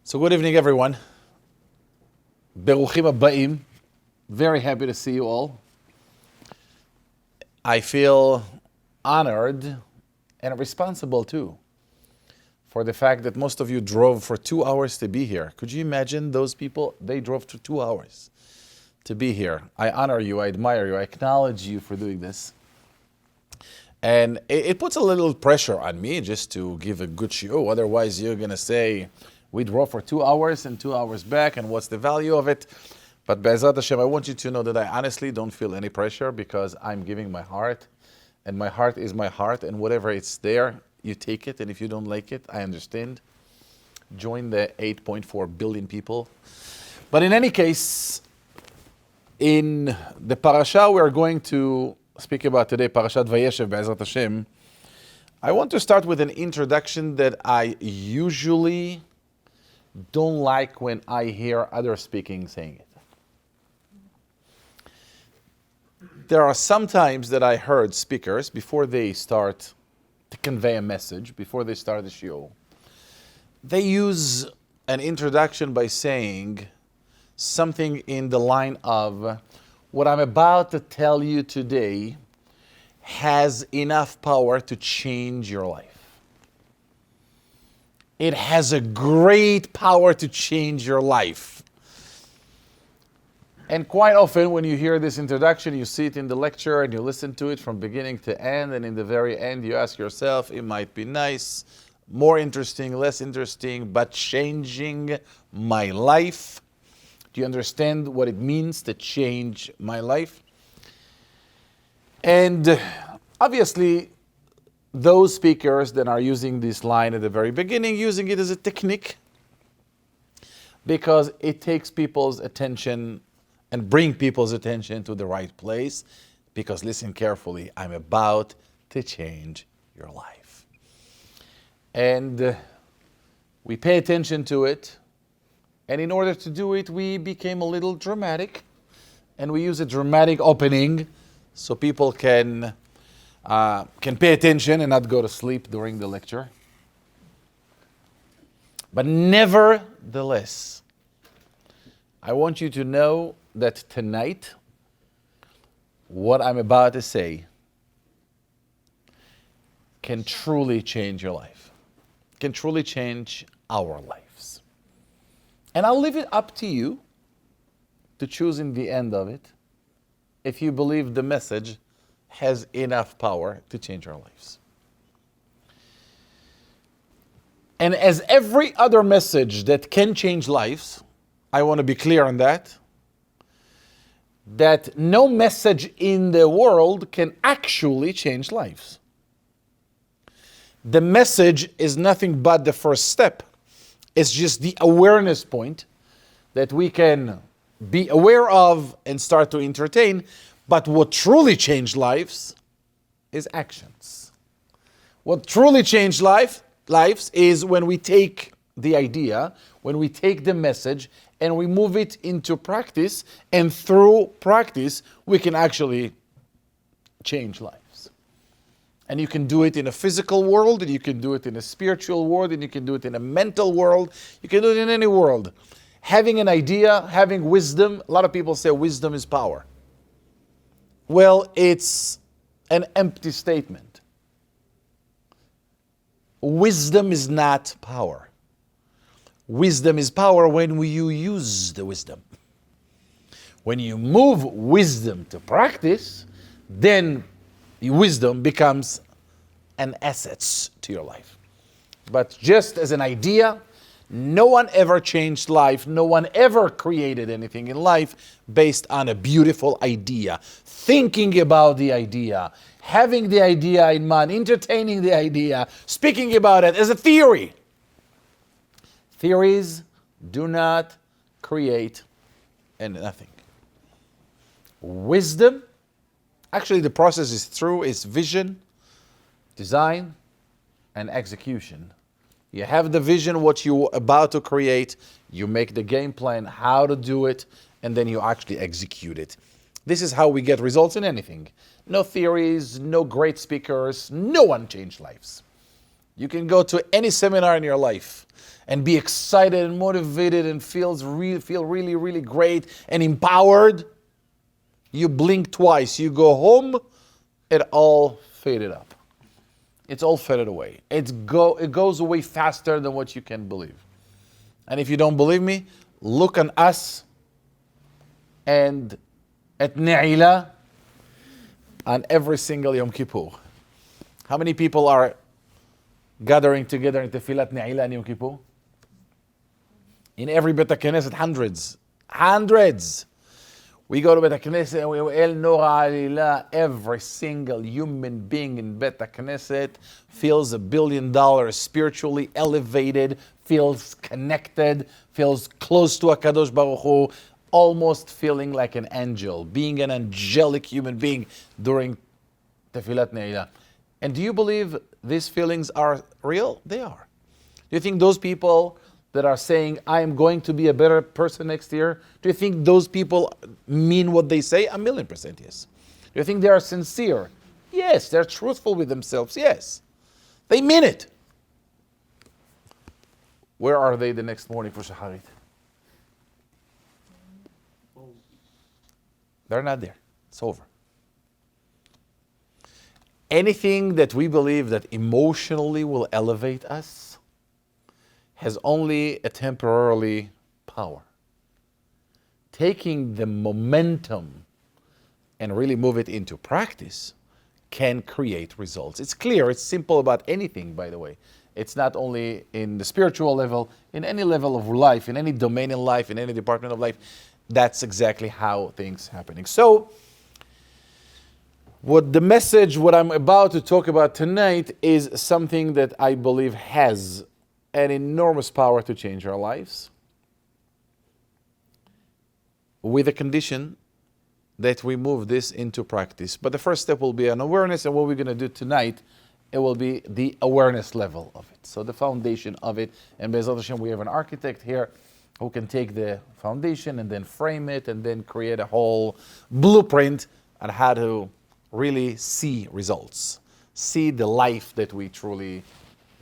So good evening, everyone. Beruchim habayim. Very happy to see you all. I feel honored and responsible too for the fact that most of you drove for 2 hours to be here. Could you imagine those people? They drove for 2 hours to be here. I honor you, I admire you, I acknowledge you for doing this. And it puts a little pressure on me just to give a good shiur. Otherwise, you're going to say, we drove for 2 hours and 2 hours back, and what's the value of it? But Be'ezrat Hashem, I want you to know that I honestly don't feel any pressure because I'm giving my heart, and my heart is my heart, and whatever it's there, you take it, and if you don't like it, I understand. Join the 8.4 billion people. But in any case, in the parasha we are going to speak about today, Parashat VAYESHEV, Be'ezrat Hashem, I want to start with an introduction that I usually don't like when I hear others saying it. There are some times that I heard speakers, before they start to convey a message, before they start the shiur, they use an introduction by saying something in the line of, what I'm about to tell you today has enough power to change your life. It has a great power to change your life. And quite often when you hear this introduction, you see it in the lecture and you listen to it from beginning to end, and in the very end you ask yourself, it might be nice, more interesting, less interesting, but changing my life. Do you understand what it means to change my life? And obviously, those speakers that are using this line at the very beginning, using it as a technique, because it takes people's attention and bring people's attention to the right place, because listen carefully, I'm about to change your life. And we pay attention to it, and in order to do it, we became a little dramatic, and we use a dramatic opening so people can pay attention and not go to sleep during the lecture. But nevertheless, I want you to know that tonight, what I'm about to say can truly change your life, can truly change our lives. And I'll leave it up to you to choose in the end of it if you believe the message has enough power to change our lives. And as every other message that can change lives, I want to be clear on that no message in the world can actually change lives. The message is nothing but the first step. It's just the awareness point that we can be aware of and start to entertain. But what truly changed lives is actions. What truly changed lives is when we take the idea, when we take the message, and we move it into practice, and through practice, we can actually change lives. And you can do it in a physical world, and you can do it in a spiritual world, and you can do it in a mental world, you can do it in any world. Having an idea, having wisdom, a lot of people say wisdom is power. Well, it's an empty statement. Wisdom is not power. Wisdom is power when you use the wisdom. When you move wisdom to practice, then wisdom becomes an asset to your life. But just as an idea, no one ever changed life. No one ever created anything in life based on a beautiful idea. Thinking about the idea, having the idea in mind, entertaining the idea, speaking about it as a theory. Theories do not create nothing. Wisdom, actually the process is through its vision, design, and execution. You have the vision, what you're about to create, you make the game plan, how to do it, and then you actually execute it. This is how we get results in anything. No theories, no great speakers, no one changed lives. You can go to any seminar in your life and be excited and motivated and feel really, really great and empowered. You blink twice, you go home, it all faded up. It's all faded away. It goes away faster than what you can believe. And if you don't believe me, look on us and at Ne'ilah on every single Yom Kippur. How many people are gathering together in Tefillat Ne'ilah and Yom Kippur? In every Bet HaKnesset, hundreds. We go to Bet HaKnesset and we El Nora Alila. Every single human being in Bet HaKnesset feels $1 billion, spiritually elevated, feels connected, feels close to HaKadosh Baruch Hu, almost feeling like an angel, being an angelic human being during Tefillat Ne'ilah. And do you believe these feelings are real? They are. Do you think those people that are saying, I am going to be a better person next year, do you think those people mean what they say? 1,000,000% yes. Do you think they are sincere? Yes. They're truthful with themselves? Yes. They mean it. Where are they the next morning for Shacharit? They're not there. It's over. Anything that we believe that emotionally will elevate us has only a temporarily power. Taking the momentum and really move it into practice can create results. It's clear, it's simple about anything, by the way. It's not only in the spiritual level, in any level of life, in any domain in life, in any department of life. That's exactly how things are happening. So, what I'm about to talk about tonight is something that I believe has an enormous power to change our lives, with a condition that we move this into practice. But the first step will be an awareness, and what we're going to do tonight, it will be the awareness level of it. So the foundation of it, and Be'ezrat Hashem, we have an architect here who can take the foundation and then frame it and then create a whole blueprint on how to really see results, see the life that we truly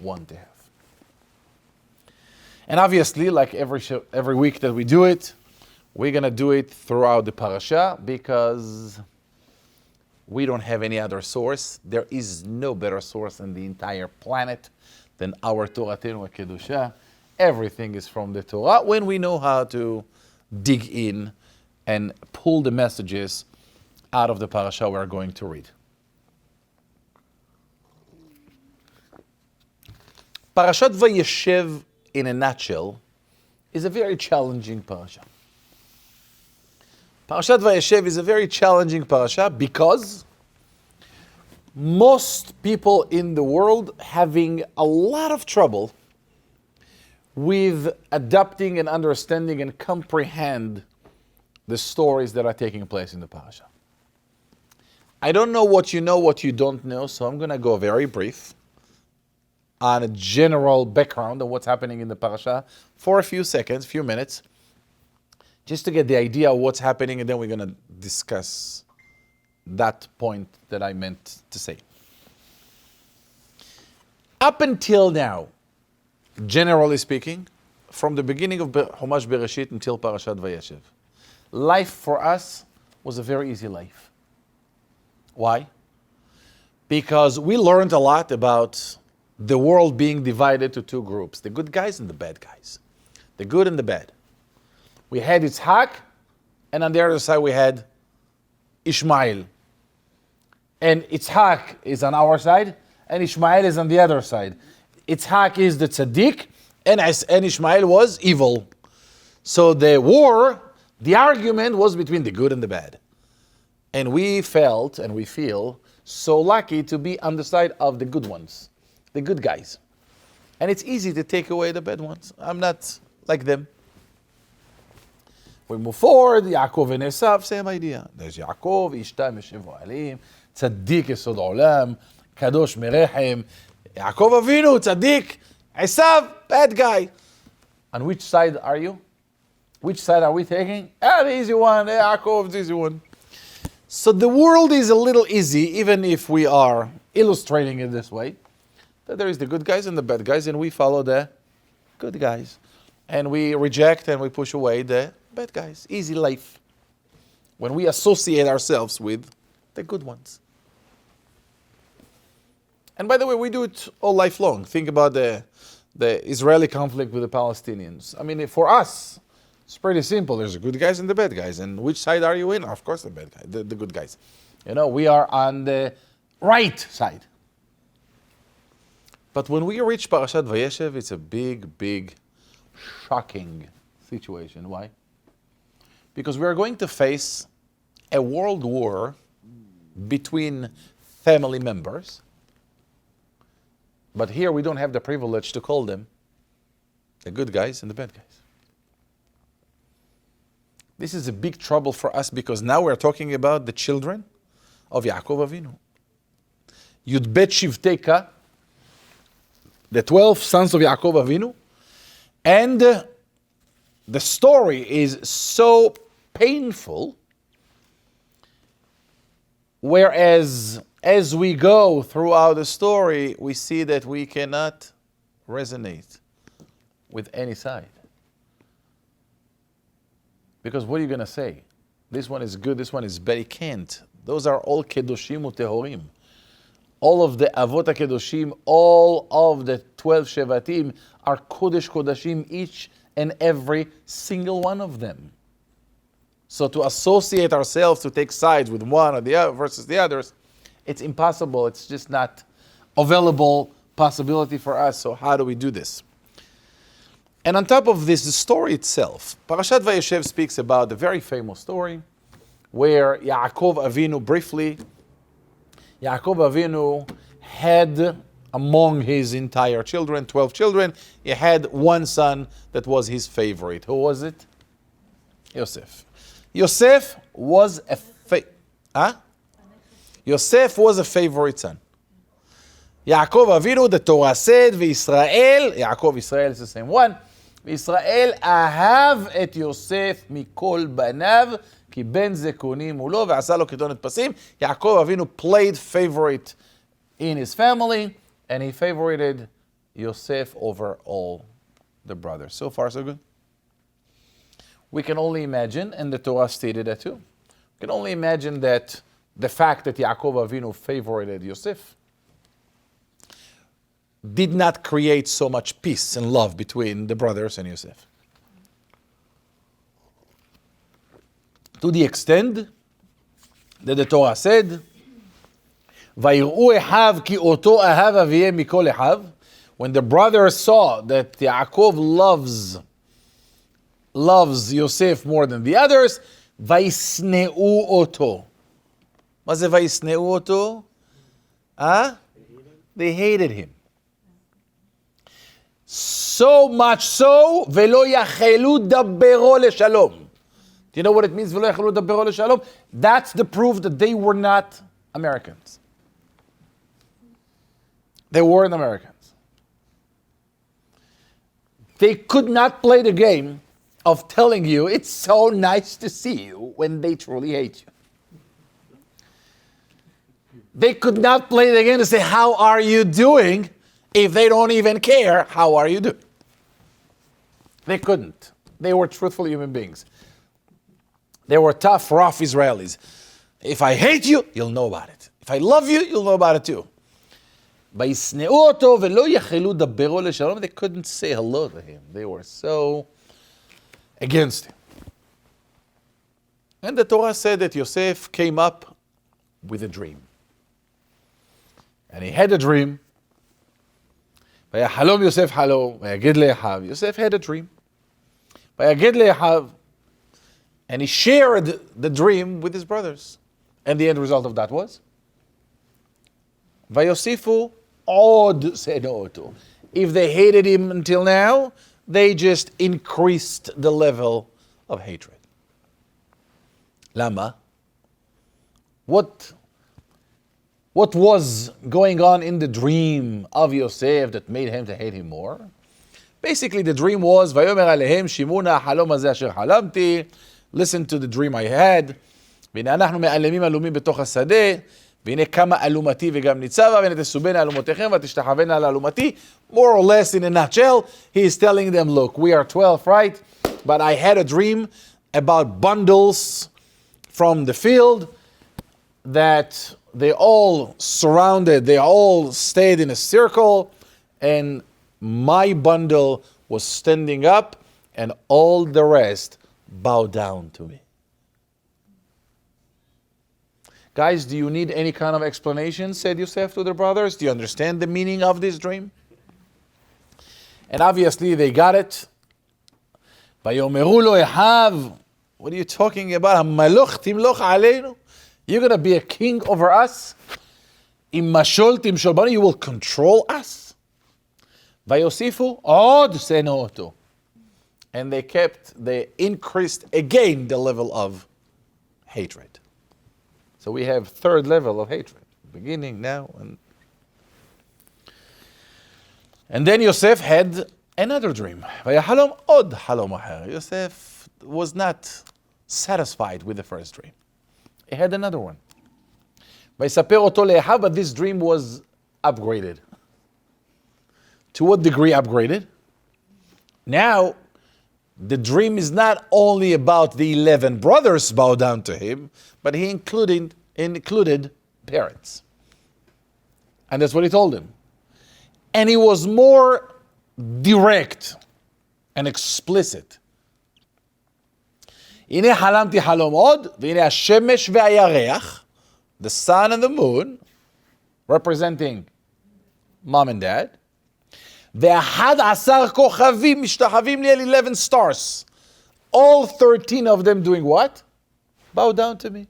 want to have. And obviously, like every week that we do it, we're going to do it throughout the parasha because we don't have any other source. There is no better source in the entire planet than our Toratenu HaKedusha. Everything is from the Torah when we know how to dig in and pull the messages out of the parasha we're going to read. Parashat Vayeshev, in a nutshell, is a very challenging parasha. Parashat Vayeshev is a very challenging parasha because most people in the world having a lot of trouble with adapting and understanding and comprehend the stories that are taking place in the parasha. I don't know what you don't know, so I'm going to go very brief on a general background of what's happening in the parasha for a few minutes, just to get the idea of what's happening, and then we're going to discuss that point that I meant to say. Up until now, generally speaking, from the beginning of Chumash Bereshit until Parashat Vayeshev, life for us was a very easy life. Why? Because we learned a lot about the world being divided to two groups, the good guys and the bad guys, the good and the bad. We had Yitzhak, and on the other side we had Ishmael. And Yitzhak is on our side, and Ishmael is on the other side. Yitzhak is the tzaddik, and Ishmael was evil. So the war, the argument was between the good and the bad. And we felt, and we feel, so lucky to be on the side of the good ones, the good guys. And it's easy to take away the bad ones. I'm not like them. We move forward, Yaakov and Esav, same idea. There's Yaakov, Ishtam, Yeshev Ohalim, Tzaddik Yesod Olam, Kadosh Merechem, Yaakov Avinu, Tzaddik, Esav, bad guy. On which side are you? Which side are we taking? The easy one, Yaakov, the easy one. So the world is a little easy, even if we are illustrating it this way, that there is the good guys and the bad guys, and we follow the good guys. And we reject and we push away the bad guys. Easy life. When we associate ourselves with the good ones. And by the way, we do it all life long. Think about the Israeli conflict with the Palestinians. I mean, for us, it's pretty simple. There's the good guys and the bad guys. And which side are you in? Of course, the bad guy, the good guys. You know, we are on the right side. But when we reach Parashat Vayeshev, it's a big, shocking situation. Why? Because we are going to face a world war between family members. But here we don't have the privilege to call them the good guys and the bad guys. This is a big trouble for us because now we're talking about the children of Yaakov Avinu. Yud Bet Shivteka, the 12 sons of Yaakov Avinu, and the story is so painful, whereas as we go throughout the story, we see that we cannot resonate with any side. Because what are you going to say? This one is good, this one is bad. You can't. Those are all kedoshim utehorim. All of the avot kedoshim, all of the 12 shevatim are kodesh kodashim, each and every single one of them. So to associate ourselves, to take sides with one or the other versus the others, it's impossible. It's just not available possibility for us. So how do we do this? And on top of this, the story itself, Parashat Vayeshev speaks about the very famous story where Yaakov Avinu, briefly, Yaakov Avinu had among his entire children, 12 children, he had one son that was his favorite. Who was it? Yosef. Yosef was Yosef was a favorite son. Yaakov Avinu, the Torah said, V'Yisrael, Yaakov Israel is the same one, V'Yisrael ahav et Yosef mikol banav, ki ben zekunim ulo, ve'asa lo ketonet pasim. Yaakov Avinu played favorite in his family, and he favorited Yosef over all the brothers. So far, so good. We can only imagine, and the Torah stated that too. We can only imagine that the fact that Yaakov Avinu favorited Yosef did not create so much peace and love between the brothers and Yosef. To the extent that the Torah said, "Vayir'u echav ki oto ahav aviyeh mikol echav." When the brothers saw that Yaakov loves Yosef more than the others, vayisneu oto. מה זה וישנאו אותו? They hated him. So much so, ולא יכלו דברו לשלום. Do you know what it means, ולא יכלו דברו לשלום? That's the proof that they were not Americans. They weren't Americans. They could not play the game of telling you, it's so nice to see you, when they truly hate you. They could not play the game to say, how are you doing, if they don't even care, how are you doing? They couldn't. They were truthful human beings. They were tough, rough Israelis. If I hate you, you'll know about it. If I love you, you'll know about it too. They couldn't say hello to him. They were so against him. And the Torah said that Yosef came up with a dream. And he had a dream. ויחלום יוסף חלום, ויגיד לאחיו. Yosef had a dream. ויגיד לאחיו. And he shared the dream with his brothers. And the end result of that was? ויוסיפו עוד שנאו אותו. If they hated him until now, they just increased the level of hatred. למה? What was going on in the dream of Yosef that made him to hate him more? Basically, the dream was, ויאמר עליהם שמעו החלום הזה אשר חלמתי. Listen to the dream I had. והנה אנחנו מעלמים עלומים בתוך השדה, והנה קמה אלומתי וגם ניצבה, והנה תסובנה אלומותיכם ותשתחוונה לאלומתי. More or less in a nutshell, he is telling them, look, we are 12, right? But I had a dream about bundles from the field that they all surrounded, they all stayed in a circle, and my bundle was standing up, and all the rest bowed down to me. Guys, do you need any kind of explanation? Said Yosef to the brothers. Do you understand the meaning of this dream? And obviously they got it. ויאמרו לו אחיו, what are you talking about? המלוך תמלוך עלינו? You're going to be a king over us? אם משול תמשול בנו, you will control us? ויוסיפו עוד שנאו אותו. And they increased again the level of hatred. So we have third level of hatred. Beginning now. And then Yosef had another dream. ויחלום עוד חלום אחר. Yosef was not satisfied with the first dream. He had another one. ויספר אותו לאחיו, but this dream was upgraded. To what degree upgraded? Now, the dream is not only about the 11 brothers bow down to him, but he included parents. And that's what he told him. And he was more direct and explicit. הנה חלמתי חלום עוד, והנה השמש והירח, the sun and the moon, representing mom and dad, ו11 כוכבים משתחווים לי, 11 stars. All 13 of them doing what? Bow down to me.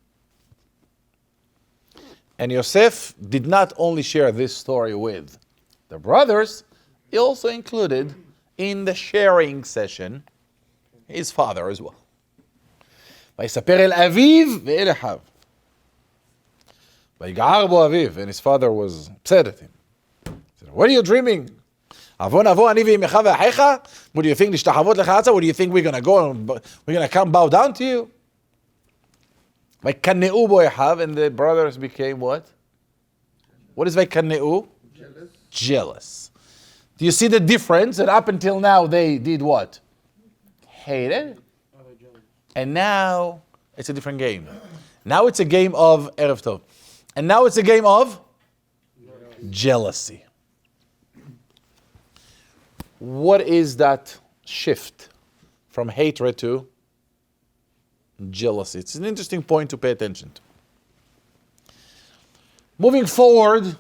And Yosef did not only share this story with the brothers, he also included in the sharing session his father as well. ויספר אל אביו ואל אחיו. ויגער בו אביו, and his father was upset at him. He said, what are you dreaming? אבוא נבוא אני ואמך ואחיך? What do you think, נשתחוות לך ארצה? What do you think we're going to go and we're going to come bow down to you? ויקנאו בו אחיו, and the brothers became what? What is ויקנאו? Jealous. Do you see the difference? That up until now they did what? Hated. And now it's a different game. Now it's a game of Erev Tov. And now it's a game of jealousy. What is that shift from hatred to jealousy? It's an interesting point to pay attention to. Moving forward,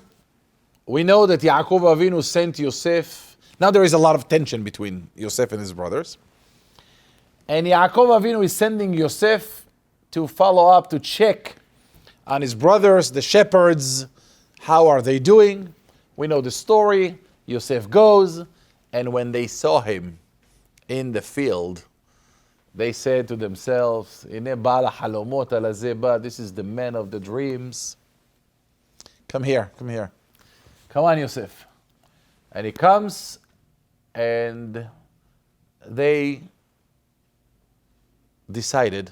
we know that Yaakov Avinu sent Yosef. Now there is a lot of tension between Yosef and his brothers. And Yaakov Avinu is sending Yosef to follow up, to check on his brothers, the shepherds. How are they doing? We know the story. Yosef goes, and when they saw him in the field, they said to themselves, "Ine ba'al halomot ala zeba." This is the man of the dreams. Come here, come here. Come on, Yosef. And he comes, and they decided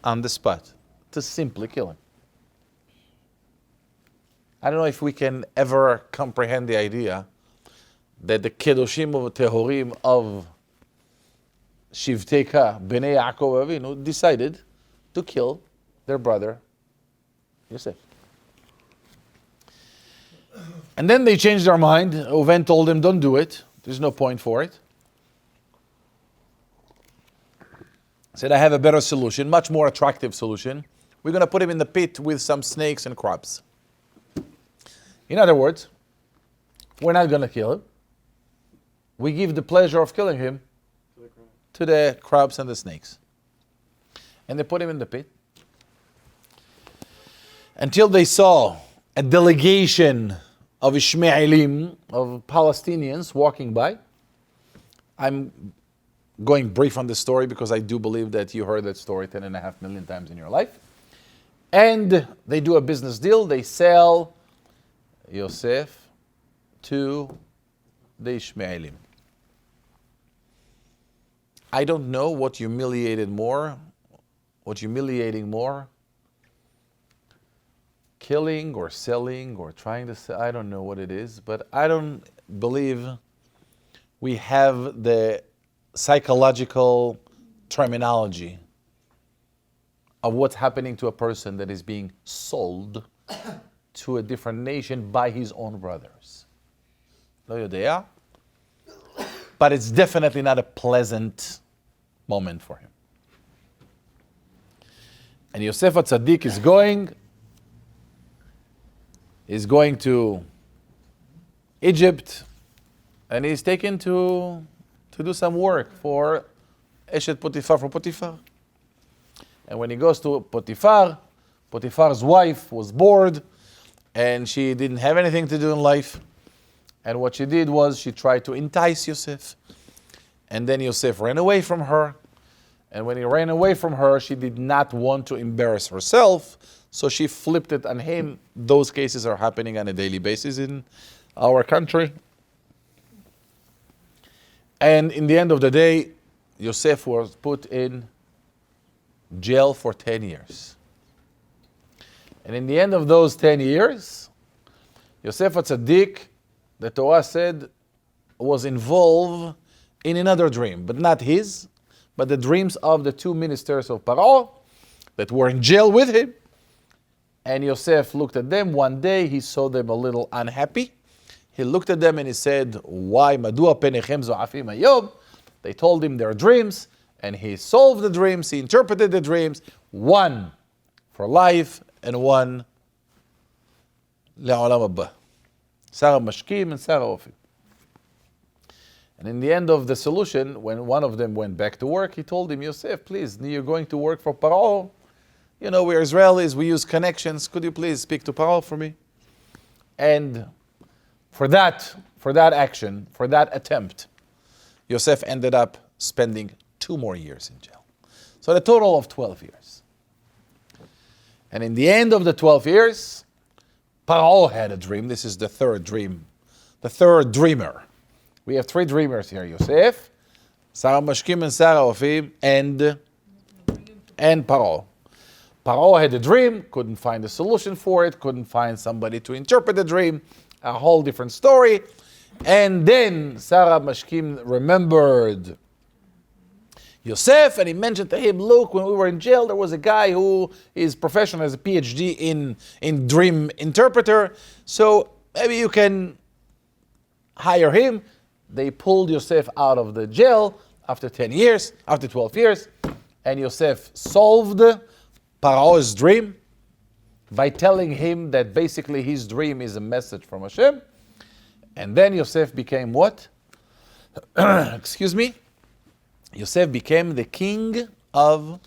on the spot to simply kill him. I don't know if we can ever comprehend the idea that the Kedoshim of Tehorim of Shivteka, Bnei Yaakov Avinu, decided to kill their brother Yosef. And then they changed their mind. Reuven told them, don't do it. There's no point for it. Said, I have a better solution, much more attractive solution. We're going to put him in the pit with some snakes and crabs. In other words, we're not going to kill him. We give the pleasure of killing him to the crabs and the snakes. And they put him in the pit until they saw a delegation of Ishmaelim, of Palestinians walking by. I'm going brief on the story because I do believe that you heard that story 10.5 million times in your life. And they do a business deal. They sell Yosef to the Ishmaelim. I don't know what humiliating more, killing or selling or trying to sell. I don't know what it is, but I don't believe we have the psychological terminology of what's happening to a person that is being sold to a different nation by his own brothers. לא יודע, but it's definitely not a pleasant moment for him. And Yosef HaTzadik is going to Egypt, and he's taken to do some work for Eshet Potiphar, for Potiphar. And when he goes to Potiphar, Potiphar's wife was bored, and she didn't have anything to do in life. And what she did was she tried to entice Yosef. And then Yosef ran away from her. And when he ran away from her, she did not want to embarrass herself, so she flipped it on him. Those cases are happening on a daily basis in our country. And in the end of the day, Yosef was put in jail for 10 years. And in the end of those 10 years, Yosef HaTzadik, the Torah said, was involved in another dream, but not his, but the dreams of the two ministers of Paro that were in jail with him. And Yosef looked at them. One day he saw them a little unhappy. He looked at them and he said, why? Madua penechem zo'afim hayom? They told him their dreams, and he solved the dreams, he interpreted the dreams, one for life and one le'olam haba. Sarah Mashkim and Sarah Ofim. And in the end of the solution, when one of them went back to work, he told him, Yosef, please, you're going to work for Paro. You know, we're Israelis, we use connections. Could you please speak to Paro for me? And for that action, for that attempt, Yosef ended up spending 2 more years in jail. So a total of 12 years. And in the end of the 12 years, Paro had a dream. This is the third dream, the third dreamer. We have 3 dreamers here: Yosef, Sarah Mashkim, and Sarah Ofim, and Paro. Paro had a dream, couldn't find a solution for it, couldn't find somebody to interpret the dream, a whole different story. And then Sarah Mashkim remembered Yosef, and he mentioned to him, look, when we were in jail, there was a guy who is professional as a PhD in dream interpreter, so maybe you can hire him. They pulled Yosef out of the jail after 10 years, after 12 years, and Yosef solved Paro's dream by telling him that basically his dream is a message from Hashem. And then Yosef became what? Excuse me? Yosef became the king of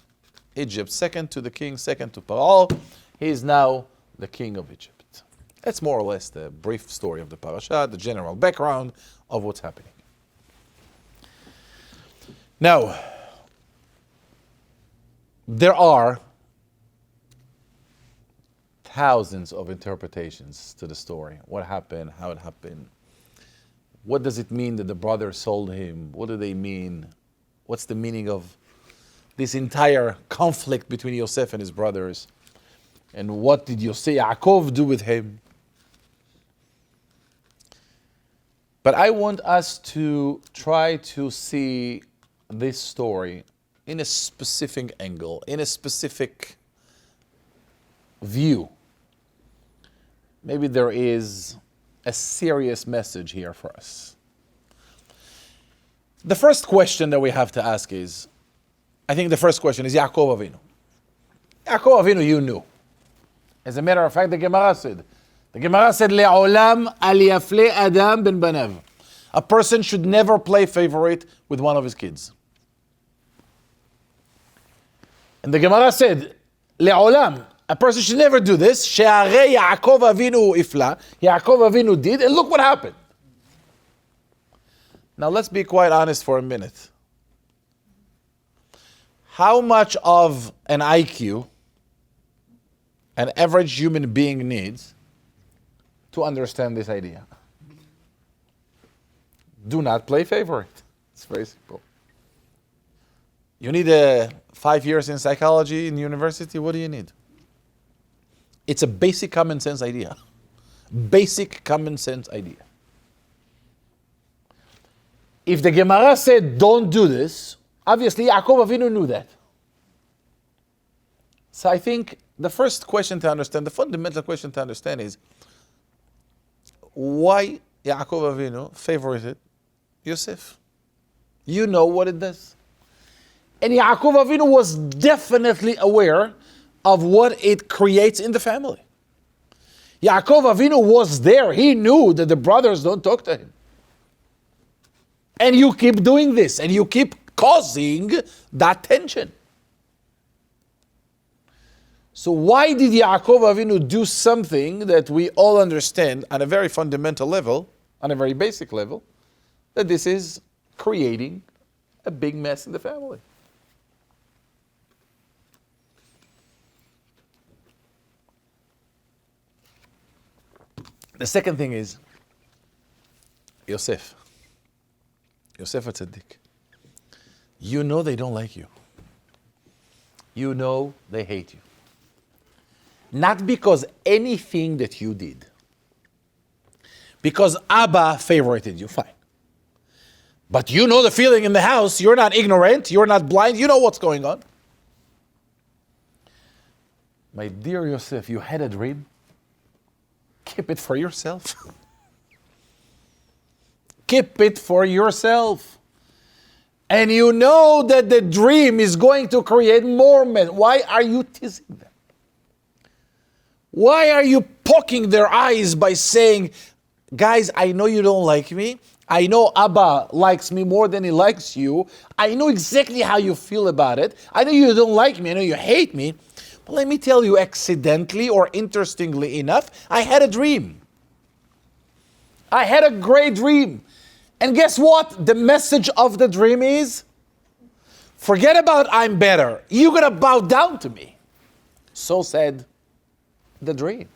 Egypt, second to the king, second to Paro. He is now the king of Egypt. That's more or less the brief story of the parasha, the general background of what's happening. Now, there are thousands of interpretations to the story. What happened, how it happened. What does it mean that the brothers sold him? What do they mean? What's the meaning of this entire conflict between Yosef and his brothers? And what did Yaakov do with him? But I want us to try to see this story in a specific angle, in a specific view. Maybe there is a serious message here for us. The first question that we have to ask is, I think the first question is Yaakov Avinu. Yaakov Avinu, you knew. As a matter of fact, the Gemara said, Le'olam al yafle Adam ben banav. A person should never play favorite with one of his kids. And the Gemara said, Le'olam, a person should never do this. She'arei Yaakov Avinu ifla. Yaakov Avinu did, and look what happened. Now let's be quite honest for a minute. How much of an IQ an average human being needs to understand this idea? Do not play favorite. It's very simple. You need 5 years in psychology in university. What do you need? It's a basic common sense idea. Basic common sense idea. If the Gemara said, don't do this, obviously Yaakov Avinu knew that. So I think the first question to understand, the fundamental question to understand is, why Yaakov Avinu favorited Yosef? You know what it does. And Yaakov Avinu was definitely aware of what it creates in the family. Yaakov Avinu was there. He knew that the brothers don't talk to him. And you keep doing this, and you keep causing that tension. So why did Yaakov Avinu do something that we all understand on a very fundamental level, on a very basic level, that this is creating a big mess in the family? The second thing is Yosef HaTzadik. You know they don't like you. You know they hate you. Not because anything that you did. Because Abba favorited you, fine. But you know the feeling in the house. You're not ignorant. You're not blind. You know what's going on. My dear Yosef, you had a dream. Keep it for yourself. Keep it for yourself. And you know that the dream is going to create more men. Why are you teasing them? Why are you poking their eyes by saying, guys, I know you don't like me. I know Abba likes me more than he likes you. I know exactly how you feel about it. I know you don't like me. I know you hate me. But let me tell you, accidentally or interestingly enough, I had a dream. I had a great dream. And guess what? The message of the dream is, forget about I'm better. You're going to bow down to me. So said the dream.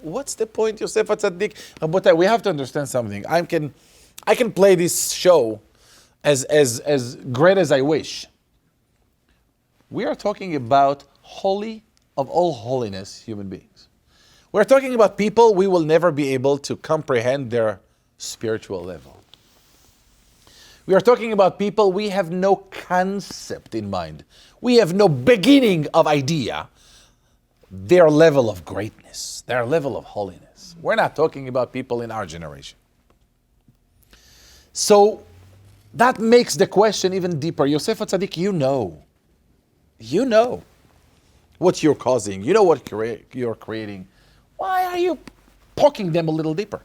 What's the point, Yosef HaTzadik? Rabotai, we have to understand something. I can play this show as great as I wish. We are talking about holy of all holiness human beings. We're talking about people we will never be able to comprehend their spiritual level. We are talking about people we have no concept in mind. We have no beginning of idea. Their level of greatness, their level of holiness. We're not talking about people in our generation. So that makes the question even deeper. Yosef HaTzadik, you know what you're causing. You know what you're creating. Why are you poking them a little deeper?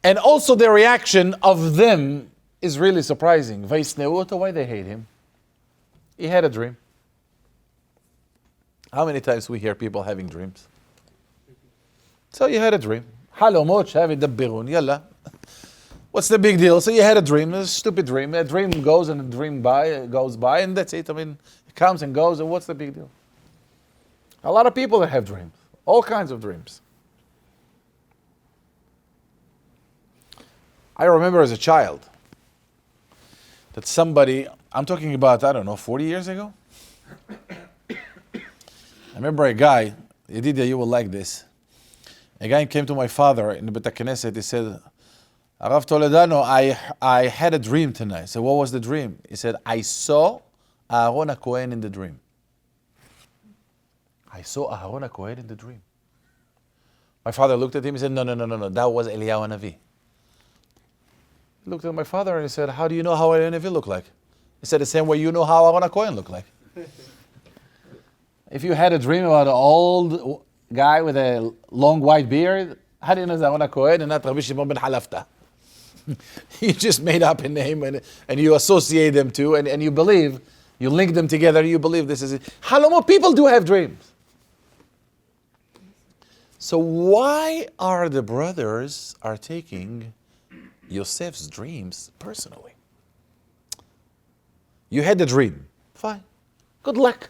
And also the reaction of them is really surprising. Why they hate him? He had a dream. How many times we hear people having dreams? So you had a dream. Yalla. What's the big deal? So you had a dream, a stupid dream. A dream goes and a dream goes by, and that's it. I mean, it comes and goes, and what's the big deal? A lot of people that have dreams, all kinds of dreams. I remember as a child that somebody, I'm talking about, 40 years ago? I remember a guy, Yedidia, you will like this. A guy came to my father in the Bet HaKnesset. He said, Rav Toledano, I had a dream tonight. I said, what was the dream? He said, I saw Aaron HaKohen in the dream. I saw Aaron HaKohen in the dream. My father looked at him and said, no, that was Eliyahu HaNavi. He looked at my father and he said, how do you know how Eliyahu HaNavi looked like? He said, the same way you know how Aaron HaKohen looked like. If you had a dream about an old guy with a long white beard, how do you know it's Aaron HaKohen and not Rabbi Shimon ben Halafta? You just made up a name and you associate them to, and you believe, you link them together, you believe this is it. Halomot, people do have dreams. So why are the brothers taking Yosef's dreams personally? You had a dream. Fine. Good luck.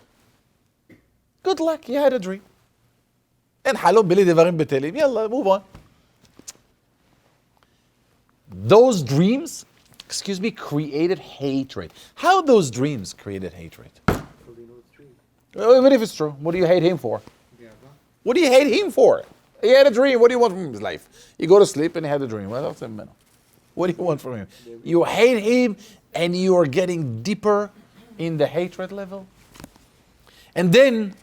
Good luck, you had a dream. And halom bili devarim betelim. Yalla, move on. Those dreams created hatred. How those dreams created hatred? Even if it's true, what do you hate him for? What do you hate him for? He had a dream. What do you want from his life? You go to sleep and he had a dream. What do you want from him? You hate him and you are getting deeper in the hatred level. And then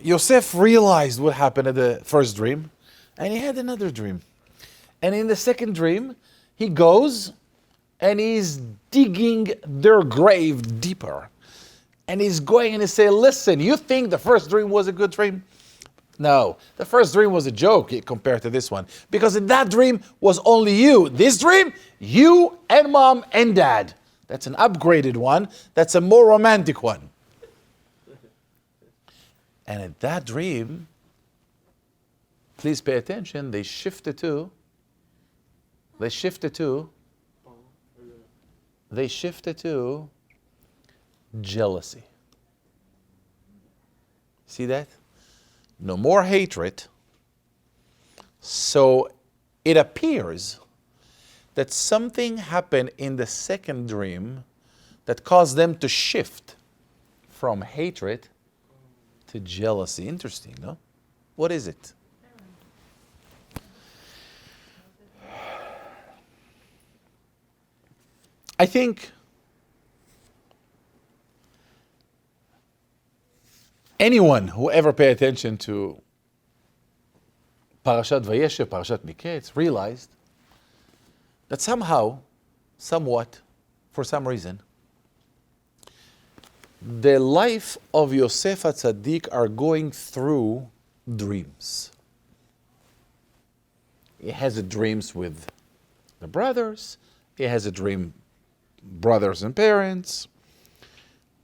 Yosef realized what happened at the first dream, and he had another dream. And in the second dream, he goes and he's digging their grave deeper. And he's going and he say, listen, you think the first dream was a good dream? No, the first dream was a joke compared to this one. Because in that dream was only you. This dream, you and mom and dad. That's an upgraded one. That's a more romantic one. And in that dream, please pay attention, they shifted to jealousy. See that? No more hatred. So it appears that something happened in the second dream that caused them to shift from hatred to jealousy. Interesting, no? What is it? I think anyone who ever paid attention to Parashat VAYESHEV, Parashat Miketz, realized that somehow, somewhat, for some reason, the life of Yosef HaTzadik are going through dreams. He has dreams with the brothers. He has a dream, brothers and parents.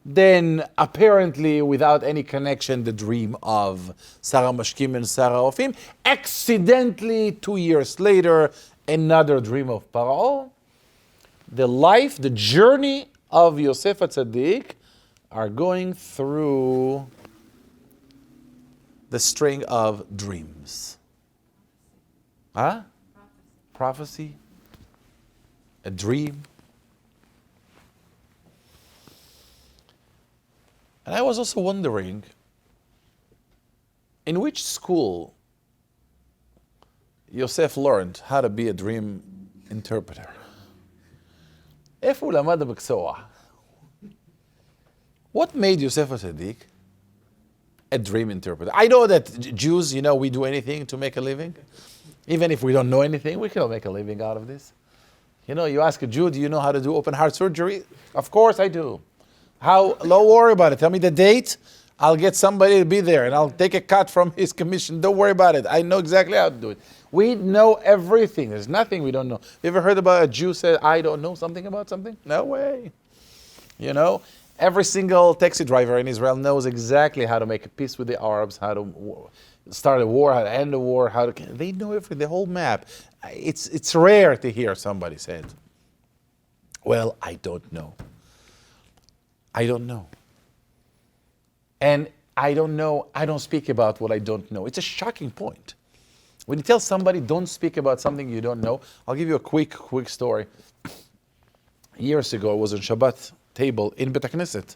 Then, apparently, without any connection, the dream of Sarah Mashkim and Sarah Ofim. Accidentally, 2 years later, another dream of Paro. The life, the journey of Yosef HaTzadik are going through the string of dreams. Huh? Prophecy. A dream. And I was also wondering, in which school Yosef learned how to be a dream interpreter? איפה הוא למד במקצוע? What made Yosef HaTzadik a dream interpreter? I know that Jews, we do anything to make a living. Even if we don't know anything, we can make a living out of this. You ask a Jew, do you know how to do open heart surgery? Of course I do. How? Don't worry about it. Tell me the date. I'll get somebody to be there and I'll take a cut from his commission. Don't worry about it. I know exactly how to do it. We know everything. There's nothing we don't know. You ever heard about a Jew say, I don't know something about something? No way. Every single taxi driver in Israel knows exactly how to make a peace with the Arabs, how to start a war, how to end a war, they know everything, the whole map. It's rare to hear somebody say it. Well, I don't know. I don't know. And I don't know, I don't speak about what I don't know. It's a shocking point. When you tell somebody don't speak about something you don't know, I'll give you a quick story. Years ago, I was on Shabbat table in Bet HaKnesset.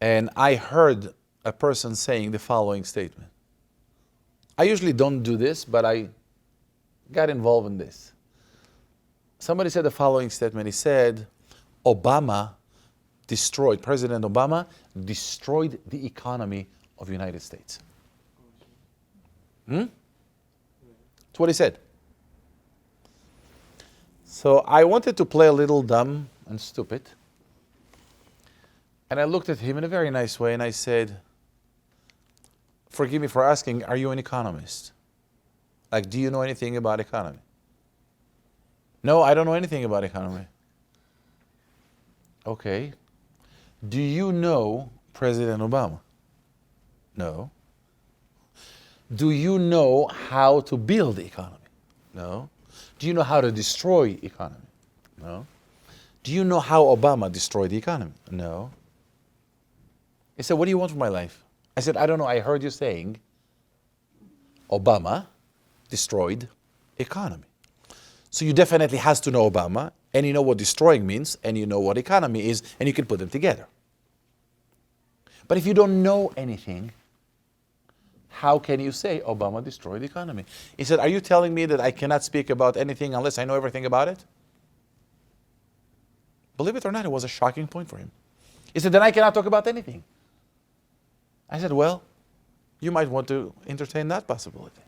And I heard a person saying the following statement. I usually don't do this, but I got involved in this. Somebody said the following statement. He said, President Obama destroyed the economy of the United States. That's what he said. So I wanted to play a little dumb and stupid. And I looked at him in a very nice way and I said, forgive me for asking, are you an economist? Do you know anything about economy? No, I don't know anything about economy. Okay. Do you know President Obama? No. Do you know how to build the economy? No. Do you know how to destroy the economy? No. Do you know how Obama destroyed the economy? No. He said, what do you want from my life? I said, I don't know. I heard you saying Obama destroyed economy. So you definitely has to know Obama, and you know what destroying means, and you know what economy is, and you can put them together. But if you don't know anything, how can you say Obama destroyed the economy? He said, are you telling me that I cannot speak about anything unless I know everything about it? Believe it or not, it was a shocking point for him. He said, then I cannot talk about anything. I said, well, you might want to entertain that possibility.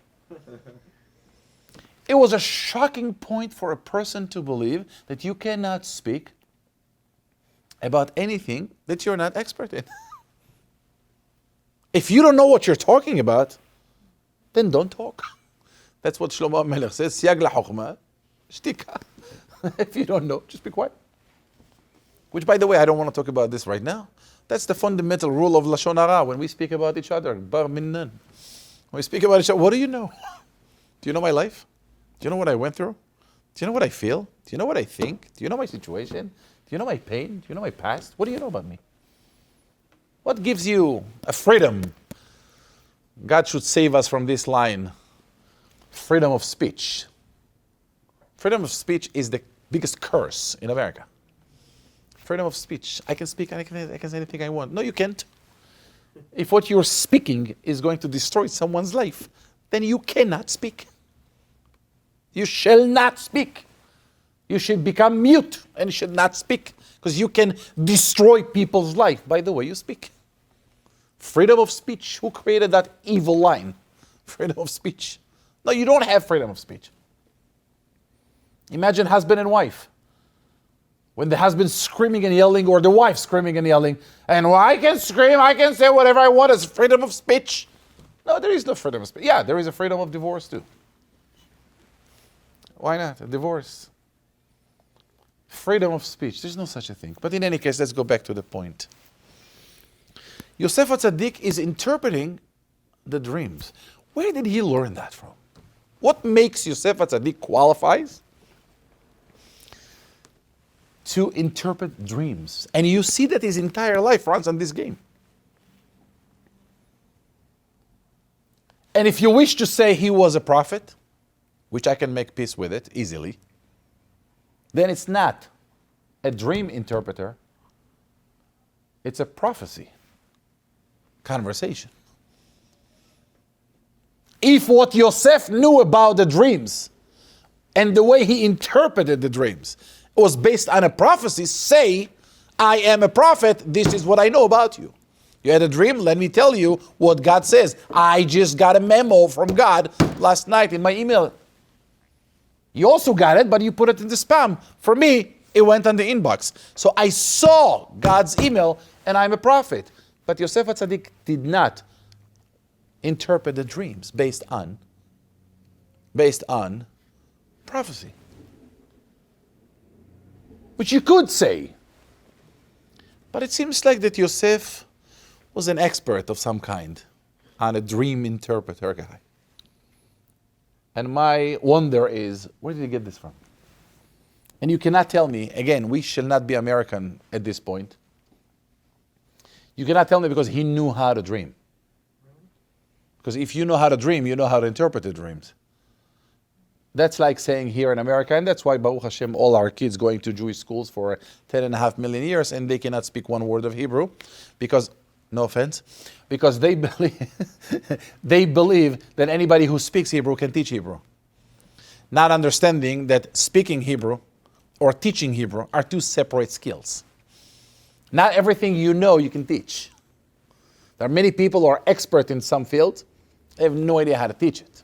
It was a shocking point for a person to believe that you cannot speak about anything that you're not expert in. If you don't know what you're talking about, then don't talk. That's what Shlomo HaMelech says, Siyag la'chokhmah, shtika. If you don't know, just be quiet. Which, by the way, I don't want to talk about this right now. That's the fundamental rule of Lashon Hara when we speak about each other. Bar minnan. When we speak about each other, what do you know? Do you know my life? Do you know what I went through? Do you know what I feel? Do you know what I think? Do you know my situation? Do you know my pain? Do you know my past? What do you know about me? What gives you a freedom? God should save us from this line. Freedom of speech. Freedom of speech is the biggest curse in America. Freedom of speech. I can speak, I can say anything I want. No, you can't. If what you're speaking is going to destroy someone's life, then you cannot speak. You shall not speak. You should become mute and you should not speak, because you can destroy people's life by the way you speak. Freedom of speech. Who created that evil line? Freedom of speech. No, you don't have freedom of speech. Imagine husband and wife. When the husband's screaming and yelling, or the wife screaming and yelling, and well, I can scream, I can say whatever I want, it's freedom of speech. No, there is no freedom of speech. Yeah, there is a freedom of divorce too. Why not? A divorce. Freedom of speech. There's no such a thing. But in any case, let's go back to the point. Yosef HaTzadik is interpreting the dreams. Where did he learn that from? What makes Yosef HaTzadik qualifies to interpret dreams? And you see that his entire life runs on this game. And if you wish to say he was a prophet, which I can make peace with it easily, then it's not a dream interpreter, it's a prophecy conversation. If what Yosef knew about the dreams and the way he interpreted the dreams was based on a prophecy, say, I am a prophet, this is what I know about you. You had a dream, let me tell you what God says. I just got a memo from God last night in my email. You also got it, but you put it in the spam. For me, it went on the inbox. So I saw God's email and I'm a prophet. But Yosef HaTzadik did not interpret the dreams based on prophecy. Which you could say. But it seems like that Yosef was an expert of some kind on a dream interpreter guy. And my wonder is, where did he get this from? And you cannot tell me, again, we shall not be American at this point. You cannot tell me because he knew how to dream. Because if you know how to dream, you know how to interpret the dreams. That's like saying here in America, and that's why, Baruch Hashem, all our kids going to Jewish schools for 10.5 million years, and they cannot speak one word of Hebrew, because, no offense, because they believe that anybody who speaks Hebrew can teach Hebrew. Not understanding that speaking Hebrew or teaching Hebrew are two separate skills. Not everything you know you can teach. There are many people who are expert in some fields, they have no idea how to teach it.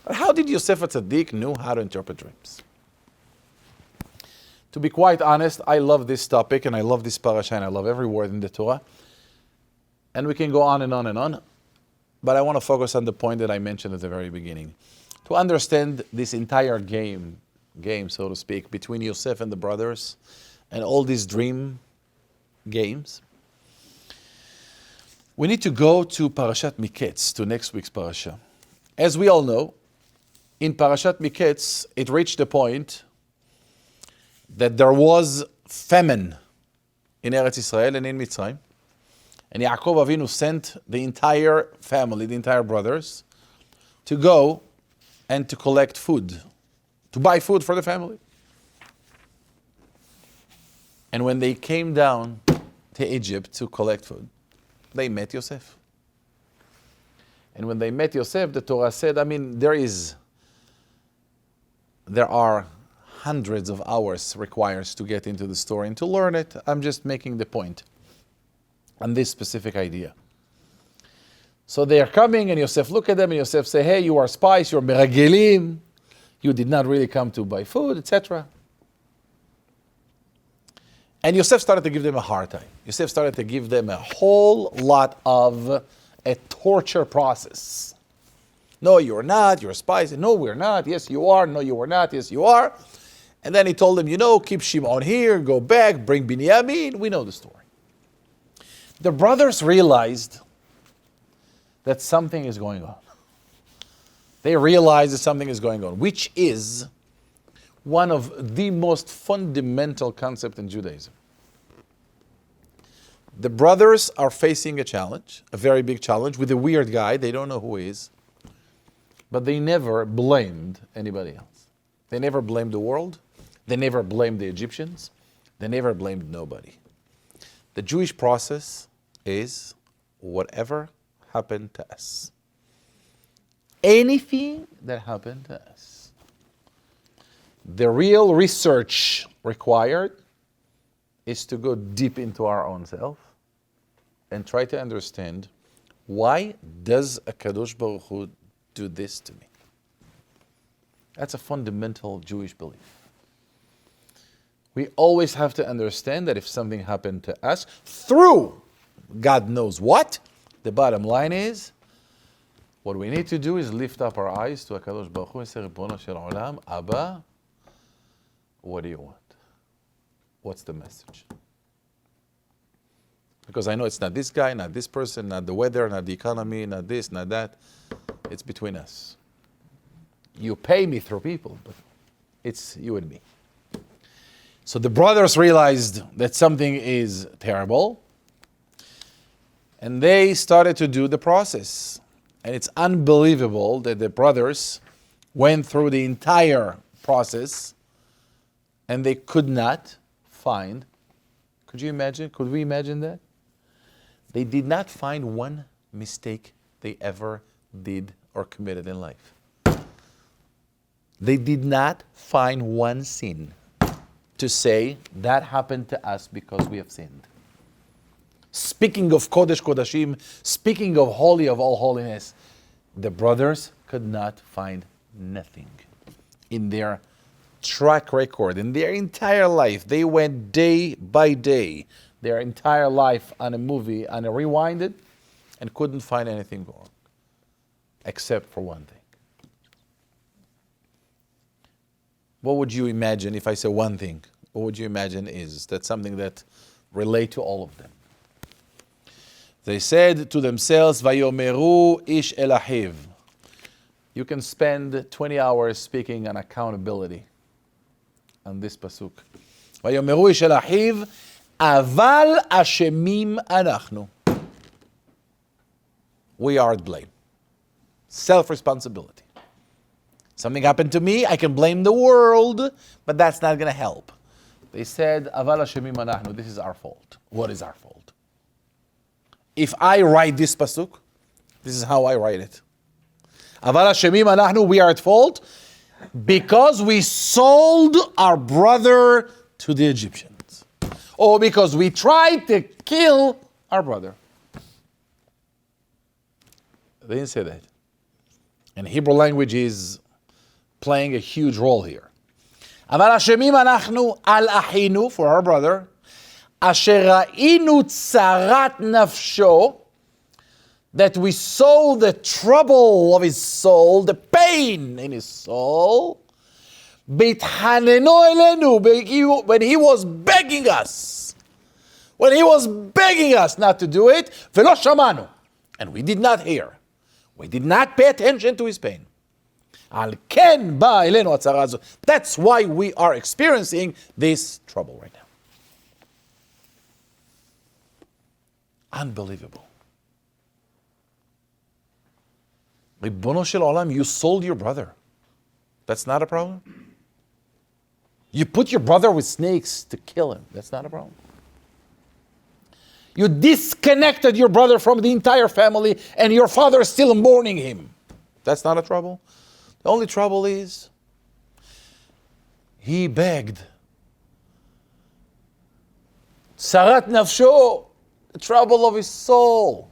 But how did Yosef HaTzadik know how to interpret dreams? To be quite honest, I love this topic and I love this parasha and I love every word in the Torah. And we can go on and on and on. But I want to focus on the point that I mentioned at the very beginning. To understand this entire game, so to speak, between Yosef and the brothers and all these dream games, we need to go to Parashat Miketz, to next week's parasha. As we all know, in Parashat Miketz, it reached the point that there was famine in Eretz Israel and in Mitzrayim. And Yaakov Avinu sent the entire family, the entire brothers, to go and to collect food to buy food for the family. And when they came down to Egypt to collect food, they met Yosef. And when they met Yosef, the Torah said, there are hundreds of hours required to get into the story and to learn it. I'm just making the point on this specific idea. So they are coming, and Yosef look at them, and Yosef say, hey, you are spies, you're meragelim, you did not really come to buy food, etc. And Yosef started to give them a hard time. Yosef started to give them a whole lot of a torture process. No, you're not, you're spies. No, we're not. Yes, you are. No, you are not. Yes, you are. And then he told them, keep Shimon here, go back, bring Binyamin. We know the story. The brothers realized that something is going on. They realized that something is going on, which is one of the most fundamental concepts in Judaism. The brothers are facing a challenge, a very big challenge, with a weird guy. They don't know who he is. But they never blamed anybody else. They never blamed the world. They never blamed the Egyptians. They never blamed nobody. The Jewish process is whatever happened to us. Anything that happened to us. The real research required is to go deep into our own self and try to understand, why does a Kadosh Baruch Hu do this to me? That's a fundamental Jewish belief. We always have to understand that if something happened to us through God knows what, the bottom line is, what we need to do is lift up our eyes to HaKadosh Baruch Hu and say, Ribono shel Olam, Abba, what do you want? What's the message? Because I know it's not this guy, not this person, not the weather, not the economy, not this, not that. It's between us. You pay me through people, but it's you and me. So the brothers realized that something is terrible, and they started to do the process. And it's unbelievable that the brothers went through the entire process and they could not find, could you imagine? Could we imagine that? They did not find one mistake they ever did or committed in life. They did not find one sin to say that happened to us because we have sinned. Speaking of Kodesh Kodashim, speaking of holy of all holiness, the brothers could not find nothing in their track record, in their entire life. They went day by day, their entire life on a movie, on a rewinded, and couldn't find anything wrong, except for one thing. What would you imagine if I say one thing? What would you imagine is that something that relate to all of them? They said to themselves, Vayomeru ish el achiv. You can spend 20 hours speaking on accountability on this pasuk. Vayomeru ish el achiv, aval ashemim anachnu. We are at blame. Self-responsibility. Something happened to me, I can blame the world, but that's not going to help. They said, aval ashemim anachnu, this is our fault. What is our fault? If I write this pasuk, this is how I write it. Aval Hashemim anachnu, we are at fault because we sold our brother to the Egyptians. Or because we tried to kill our brother. They didn't say that. And Hebrew language is playing a huge role here. Aval Hashemim anachnu al achinu, for our brother, Asher ra'inu tzarat nafsho, that we saw the trouble of his soul, the pain in his soul, bithanenu elenu, when he was begging us not to do it, velo shamanu, and we did not hear, we did not pay attention to his pain. Al ken ba elenu atzara zo. That's why we are experiencing this trouble right now. Unbelievable. Ribono shel Olam, you sold your brother. That's not a problem? You put your brother with snakes to kill him. That's not a problem. You disconnected your brother from the entire family and your father is still mourning him. That's not a trouble. The only trouble is he begged. Tzarat nafsho, the trouble of his soul.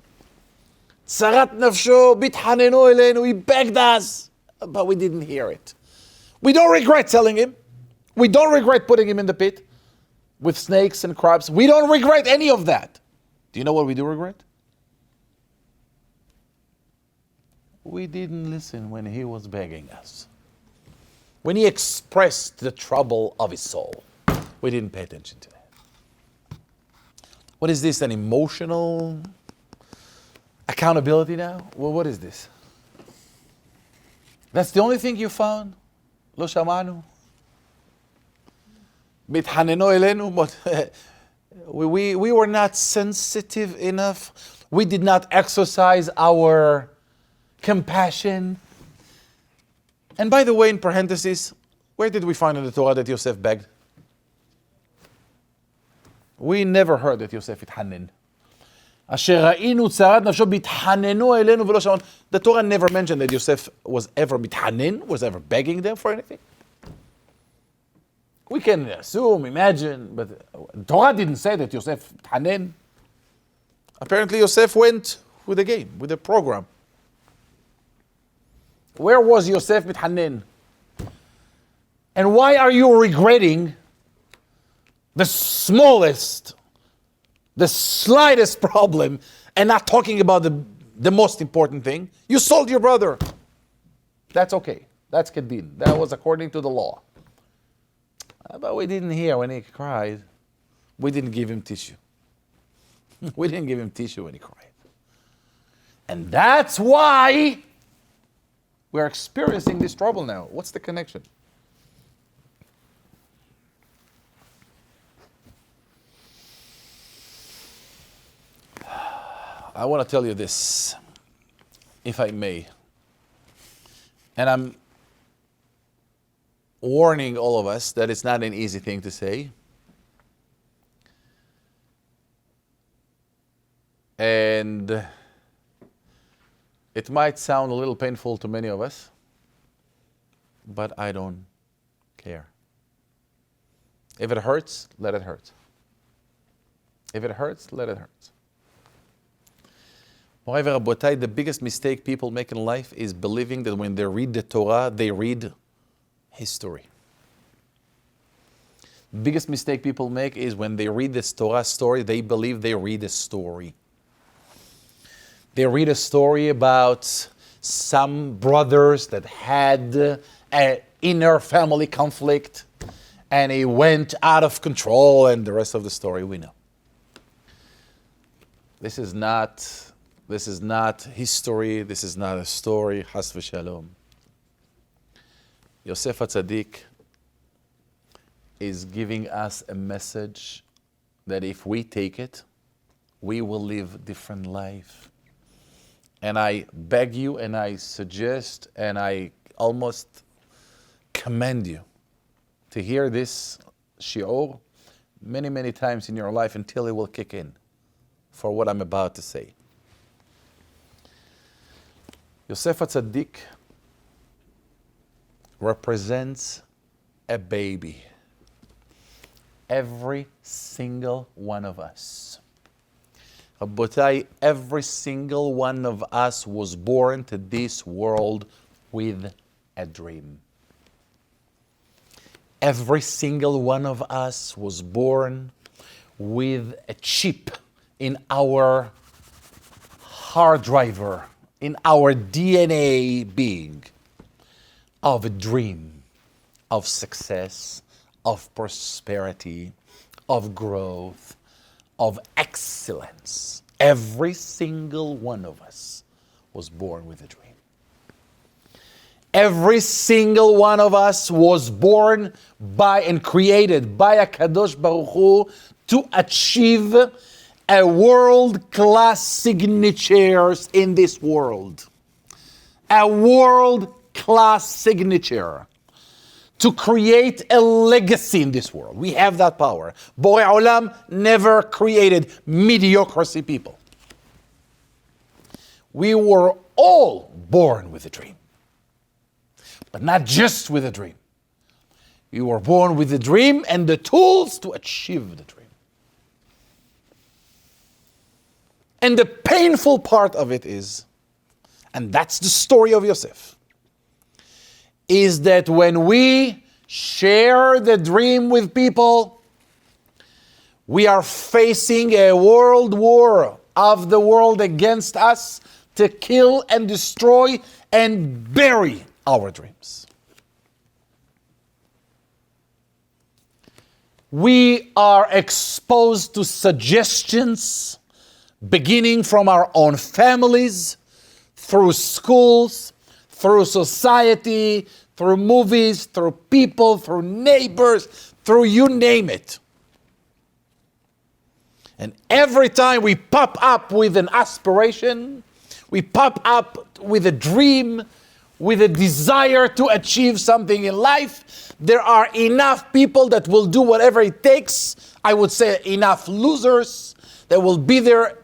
Tzarat nafsho, bithanenu elenu, he begged us, but we didn't hear it. We don't regret telling him. We don't regret putting him in the pit with snakes and crabs. We don't regret any of that. Do you know what we do regret? We didn't listen when he was begging us. When he expressed the trouble of his soul, we didn't pay attention to that. What is this, an emotional accountability now? Well, what is this? That's the only thing you found? Lo shamanu? Bithanenu elenu, but we were not sensitive enough. We did not exercise our compassion. And by the way, in parentheses, where did we find in the Torah that Yosef begged? We never heard that Yosef ithanen. The Torah never mentioned that Yosef was ever mithanen, was ever begging them for anything. We can assume, imagine, but Torah didn't say that Yosef mithanen. Apparently Yosef went with the game, with the program. Where was Yosef mithanen? And why are you regretting the smallest, the slightest problem and not talking about the most important thing? You sold your brother. That's okay. That's kedin. That was according to the law. But we didn't hear when he cried. We didn't give him tissue. We didn't give him tissue when he cried. And that's why we're experiencing this trouble now. What's the connection? I want to tell you this, if I may. And I'm warning all of us that it's not an easy thing to say. And it might sound a little painful to many of us, but I don't care. If it hurts, let it hurt. If it hurts, let it hurt. Moreover, Rabotai, the biggest mistake people make in life is believing that when they read the Torah, they read history. The biggest mistake people make is when they read this Torah story, they believe they read a story. They read a story about some brothers that had an inner family conflict and it went out of control, and the rest of the story we know. This is not history. This is not a story. Has v'shalom. Yosef HaTzadik is giving us a message that if we take it, we will live a different life. And I beg you, and I suggest, and I almost commend you to hear this SHIUR many, many times in your life until it will kick in for what I'm about to say. Yosef HaTzadik represents a baby. Every single one of us. Rabotai, every single one of us was born to this world with a dream. Every single one of us was born with a chip in our hard driver, in our DNA being, of a dream, of success, of prosperity, of growth, of excellence. Every single one of us was born with a dream. Every single one of us was born by and created by a Kadosh Baruch Hu to achieve a world-class signatures in this world. A world-class signature. to create a legacy in this world. We have that power. Borei Olam never created mediocrity people. We were all born with a dream. But not just with a dream. We were born with a dream and the tools to achieve the dream. And the painful part of it is, and that's the story of Yosef, is that when we share the dream with people, we are facing a world war of the world against us to kill and destroy and bury our dreams. We are exposed to suggestions beginning from our own families, through schools, through society, through movies, through people, through neighbors, through you name it. And every time we pop up with an aspiration, we pop up with a dream, with a desire to achieve something in life, there are enough people that will do whatever it takes. I would say enough losers that will be there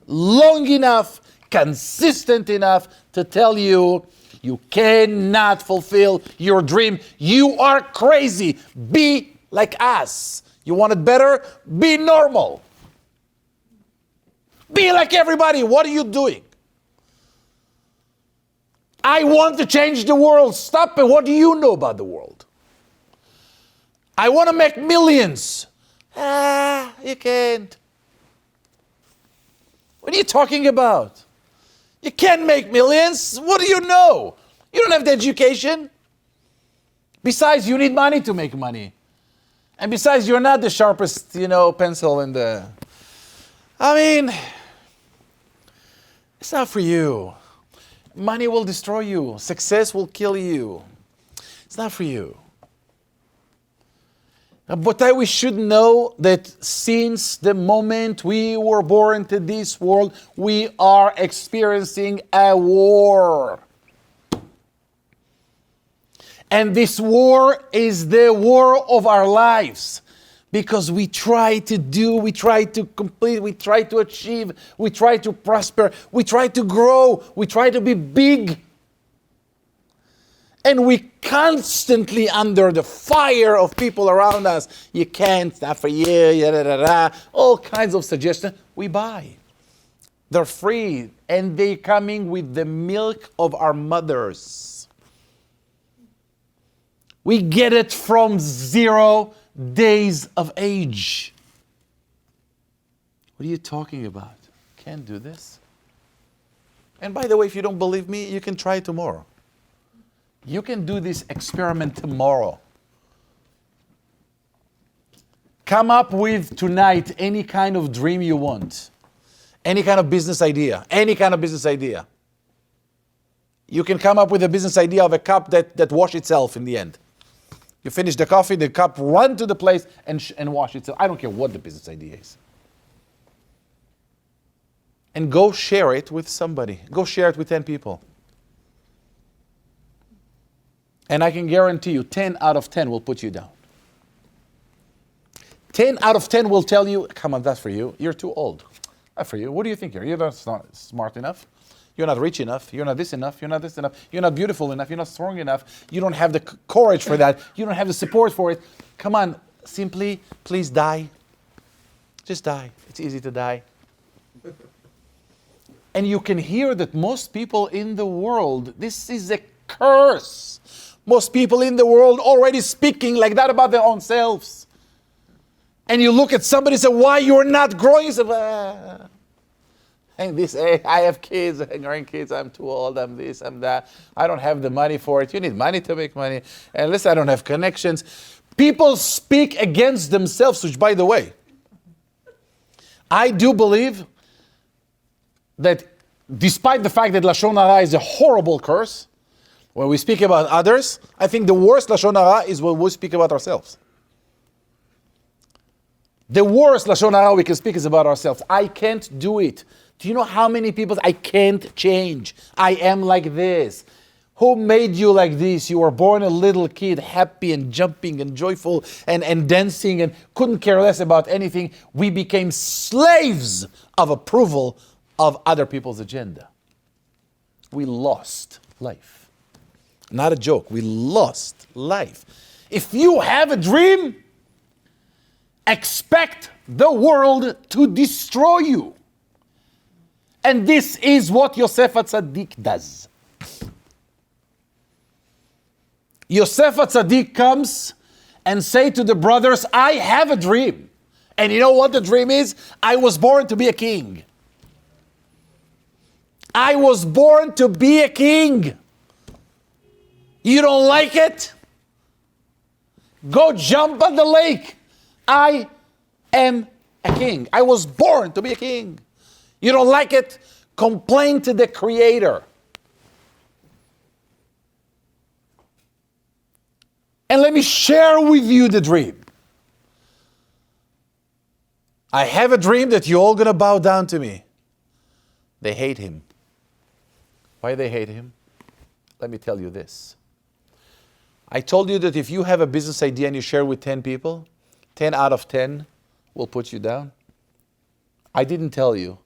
long enough, consistent enough to tell you, you cannot fulfill your dream. You are crazy. Be like us. You want it better? Be normal. Be like everybody. What are you doing? I want to change the world. Stop it. What do you know about the world? I want to make millions. You can't. What are you talking about? You can't make millions. What do you know? You don't have the education. Besides, you need money to make money. And besides, you're not the sharpest, pencil in the... it's not for you. Money will destroy you. Success will kill you. It's not for you. But we should know that since the moment we were born into this world, we are experiencing a war. And this war is the war of our lives. Because we try to do, we try to complete, we try to achieve, we try to prosper, we try to grow, we try to be big. And we constantly under the fire of people around us. You can't, it's not for you, all kinds of suggestions. We buy. They're free. And they're coming with the milk of our mothers. We get it from 0 days of age. What are you talking about? Can't do this. And by the way, if you don't believe me, you can try tomorrow. You can do this experiment tomorrow. Come up with tonight any kind of dream you want. Any kind of business idea. Any kind of business idea. You can come up with a business idea of a cup that washes itself in the end. You finish the coffee, the cup run to the place and wash itself. I don't care what the business idea is. And go share it with somebody. Go share it with 10 people. And I can guarantee you 10 out of 10 will put you down. 10 out of 10 will tell you, come on, that's for you. You're too old. That's for you. What do you think you're not smart enough. You're not rich enough. You're not this enough. You're not this enough. You're not beautiful enough. You're not strong enough. You don't have the courage for that. You don't have the support for it. Come on, simply, please die. Just die. It's easy to die. And you can hear that most people in the world, this is a curse. Most people in the world already speaking like that about their own selves. And you look at somebody and say, why you're not growing? You say, and this, hey, I have kids and grandkids, I'm too old, I'm this, I'm that. I don't have the money for it. You need money to make money. And listen, I don't have connections. People speak against themselves, which by the way, I do believe that despite the fact that Lashon Hara is a horrible curse, when we speak about others, I think the worst Lashon Hara is when we speak about ourselves. The worst Lashon Hara we can speak is about ourselves. I can't do it. Do you know how many people, I can't change. I am like this. Who made you like this? You were born a little kid, happy and jumping and joyful and dancing and couldn't care less about anything. We became slaves of approval of other people's agenda. We lost life. Not a joke. We lost life. If you have a dream, expect the world to destroy you. And this is what Yosef HaTzadik does. Yosef HaTzadik comes and say to the brothers, I have a dream. And you know what the dream is? I was born to be a king. I was born to be a king. You don't like it? Go jump on the lake. I am a king. I was born to be a king. You don't like it? Complain to the Creator. And let me share with you the dream. I have a dream that you're all going to bow down to me. They hate him. Why they hate him? Let me tell you this. I told you that if you have a business idea and you share it with 10 people, 10 out of 10 will put you down. I didn't tell you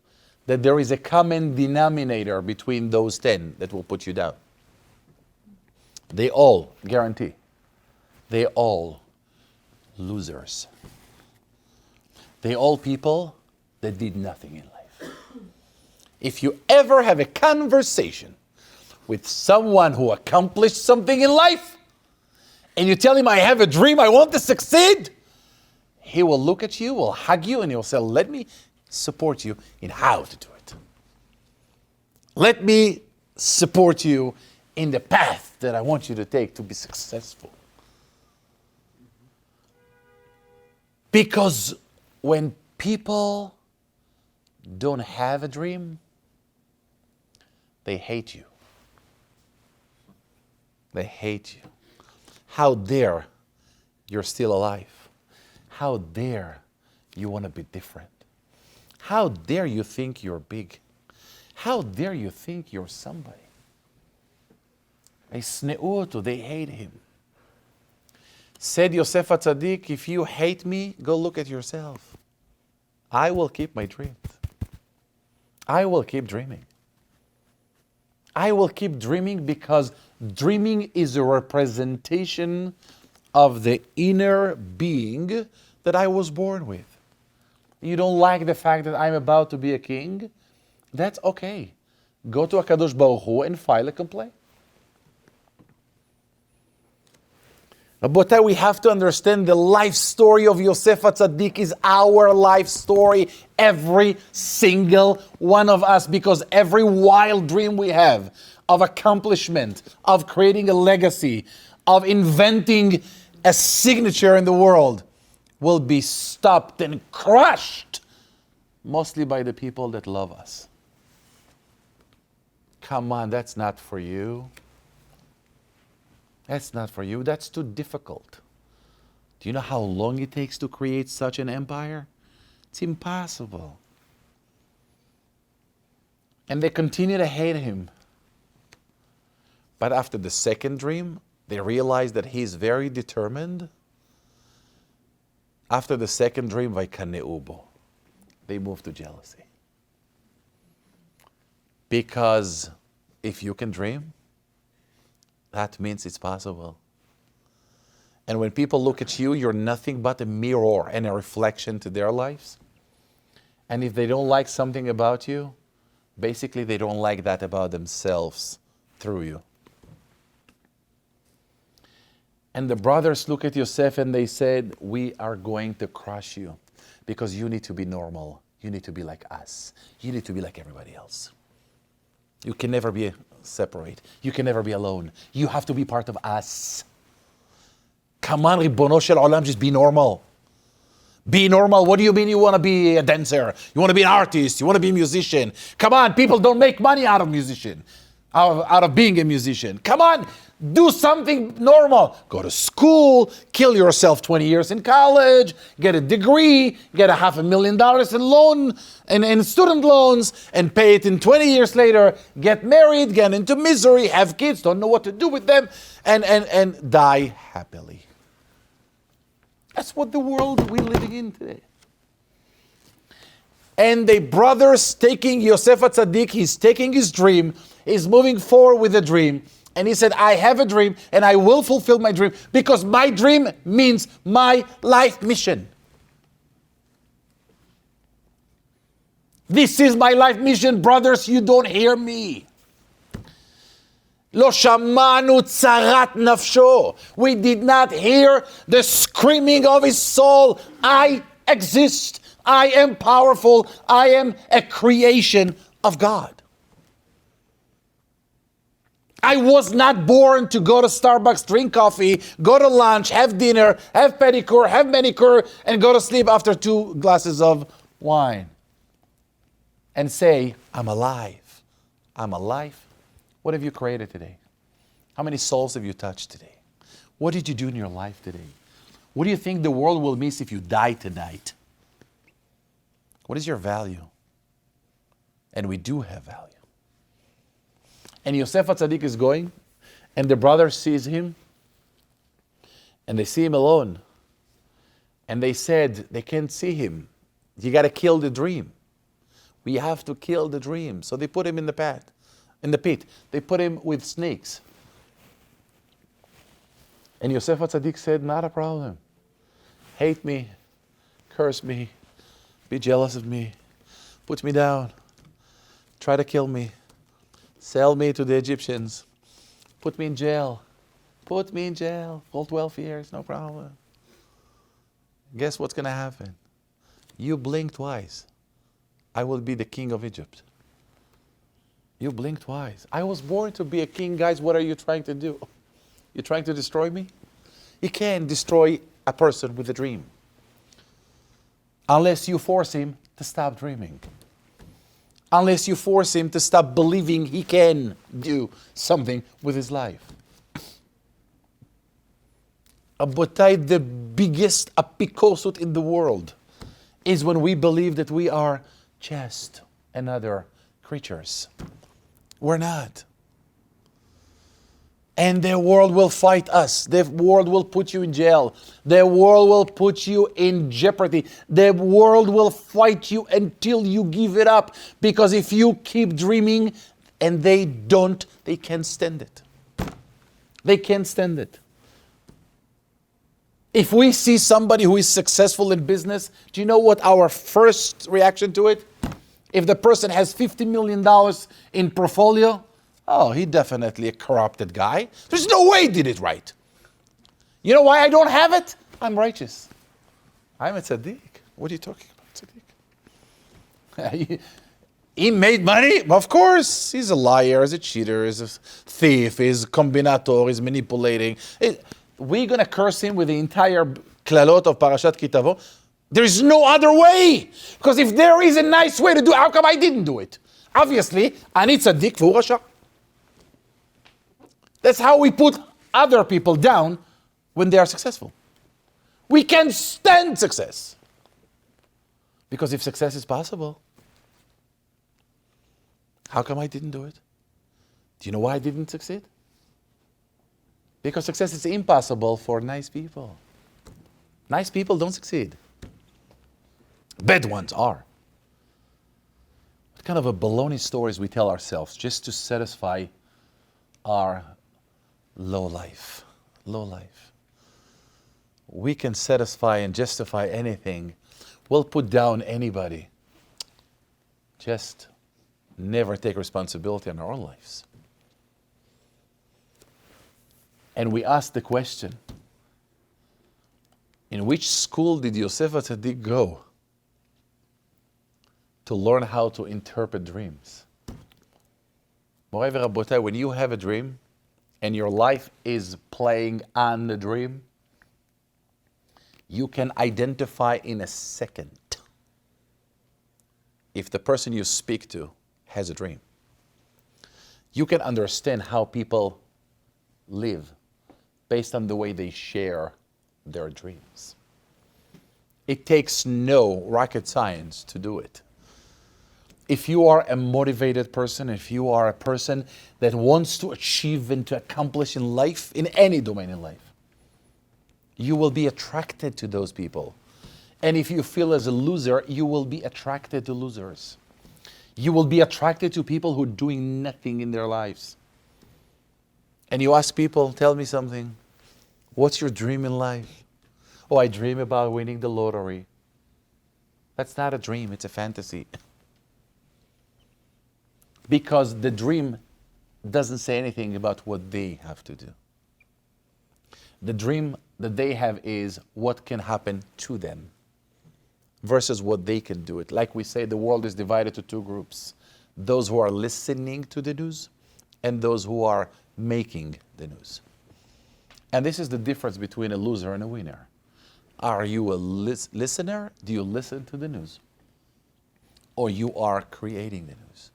that there is a common denominator between those 10 that will put you down. They all, guarantee, they all losers. They all people that did nothing in life. If you ever have a conversation with someone who accomplished something in life, and you tell him, I have a dream, I want to succeed, he will look at you, will hug you, and he will say, let me support you in how to do it. Let me support you in the path that I want you to take to be successful. Because when people don't have a dream, they hate you. They hate you. How dare you're still alive? How dare you want to be different? How dare you think you're big? How dare you think you're somebody? They hate him. Said Yosef HaTzadik, if you hate me, go look at yourself. I will keep my dreams. I will keep dreaming. I will keep dreaming because dreaming is a representation of the inner being that I was born with. You don't like the fact that I'm about to be a king? That's okay. Go to HaKadosh Baruch Hu and file a complaint. But we have to understand the life story of Yosef HaTzadik is our life story, every single one of us, because every wild dream we have of accomplishment, of creating a legacy, of inventing a signature in the world will be stopped and crushed, mostly by the people that love us. Come on, that's not for you. That's not for you. That's too difficult. Do you know how long it takes to create such an empire? It's impossible. And they continue to hate him. But after the second dream, they realize that he's very determined. After the second dream, Vaikaneubo, they move to jealousy. Because if you can dream, that means it's possible. And when people look at you, you're nothing but a mirror and a reflection to their lives. And if they don't like something about you, basically they don't like that about themselves through you. And the brothers look at Yosef and they said, we are going to crush you because you need to be normal. You need to be like us. You need to be like everybody else. You can never be separate. You can never be alone. You have to be part of us. Come on, Ribono Shel Olam, just be normal. Be normal. What do you mean you want to be a dancer? You want to be an artist? You want to be a musician? Come on, people don't make money out of musician. out of being a musician. Come on, do something normal. Go to school, kill yourself 20 years in college, get a degree, get $500,000 in loan and in student loans, and pay it in 20 years later, get married, get into misery, have kids, don't know what to do with them, and die happily. That's what the world we're living in today. And the brothers taking Yosef HaTzadik, he's taking his dream, he's moving forward with the dream, and he said, I have a dream, and I will fulfill my dream, because my dream means my life mission. This is my life mission, brothers, you don't hear me. Lo shamanu tzarat nafsho. We did not hear the screaming of his soul. I exist. I am powerful. I am a creation of God. I was not born to go to Starbucks, drink coffee, go to lunch, have dinner, have pedicure, have manicure, and go to sleep after 2 glasses of wine. And say, I'm alive. I'm alive. What have you created today? How many souls have you touched today? What did you do in your life today? What do you think the world will miss if you die tonight? What is your value? And we do have value. And Yosef HaTzadik is going, and the brother sees him, and they see him alone. And they said, they can't see him. You got to kill the dream. We have to kill the dream. So they put him in the pit. They put him with snakes. And Yosef HaTzadik said, not a problem. Hate me, curse me, be jealous of me, put me down, try to kill me, sell me to the Egyptians, put me in jail for 12 years, no problem. Guess what's going to happen? You blink twice, I will be the king of Egypt. You blink twice. I was born to be a king, guys. What are you trying to do? You're trying to destroy me? You can't destroy a person with a dream unless you force him to stop dreaming. Unless you force him to stop believing he can do something with his life. Abotai, the biggest apikosut in the world is when we believe that we are just another creatures. We're not. And the world will fight us. The world will put you in jail. The world will put you in jeopardy. The world will fight you until you give it up. Because if you keep dreaming and they don't, they can't stand it. They can't stand it. If we see somebody who is successful in business, do you know what our first reaction to it? If the person has $50 million in portfolio, oh, he definitely a corrupted guy. There's no way he did it right. You know why I don't have it? I'm righteous. I'm a tzaddik. What are you talking about, tzaddik? He made money? Of course. He's a liar, he's a cheater, he's a thief, he's a combinator, he's manipulating. We're going to curse him with the entire klalot of Parashat Kitavo. There is no other way. Because if there is a nice way to do it, how come I didn't do it? Obviously, ani tzaddik v'hu rasha. That's how we put other people down when they are successful. We can't stand success. Because if success is possible, how come I didn't do it? Do you know why I didn't succeed? Because success is impossible for nice people. Nice people don't succeed. Bad ones are. What kind of a baloney stories we tell ourselves just to satisfy our low life. Low life. We can satisfy and justify anything. We'll put down anybody. Just never take responsibility on our own lives. And we ask the question, in which school did Yosef HaTzadik go to learn how to interpret dreams? Moray v'Rabotai, when you have a dream and your life is playing on the dream, you can identify in a second if the person you speak to has a dream. You can understand how people live based on the way they share their dreams. It takes no rocket science to do it. If you are a motivated person, if you are a person that wants to achieve and to accomplish in life, in any domain in life, you will be attracted to those people. And if you feel as a loser, you will be attracted to losers. You will be attracted to people who are doing nothing in their lives. And you ask people, tell me something. What's your dream in life? Oh, I dream about winning the lottery. That's not a dream, it's a fantasy. Because the dream doesn't say anything about what they have to do. The dream that they have is what can happen to them versus what they can do it. Like we say, the world is divided to two groups. Those who are listening to the news and those who are making the news. And this is the difference between a loser and a winner. Are you a listener? Do you listen to the news? Or you are creating the news?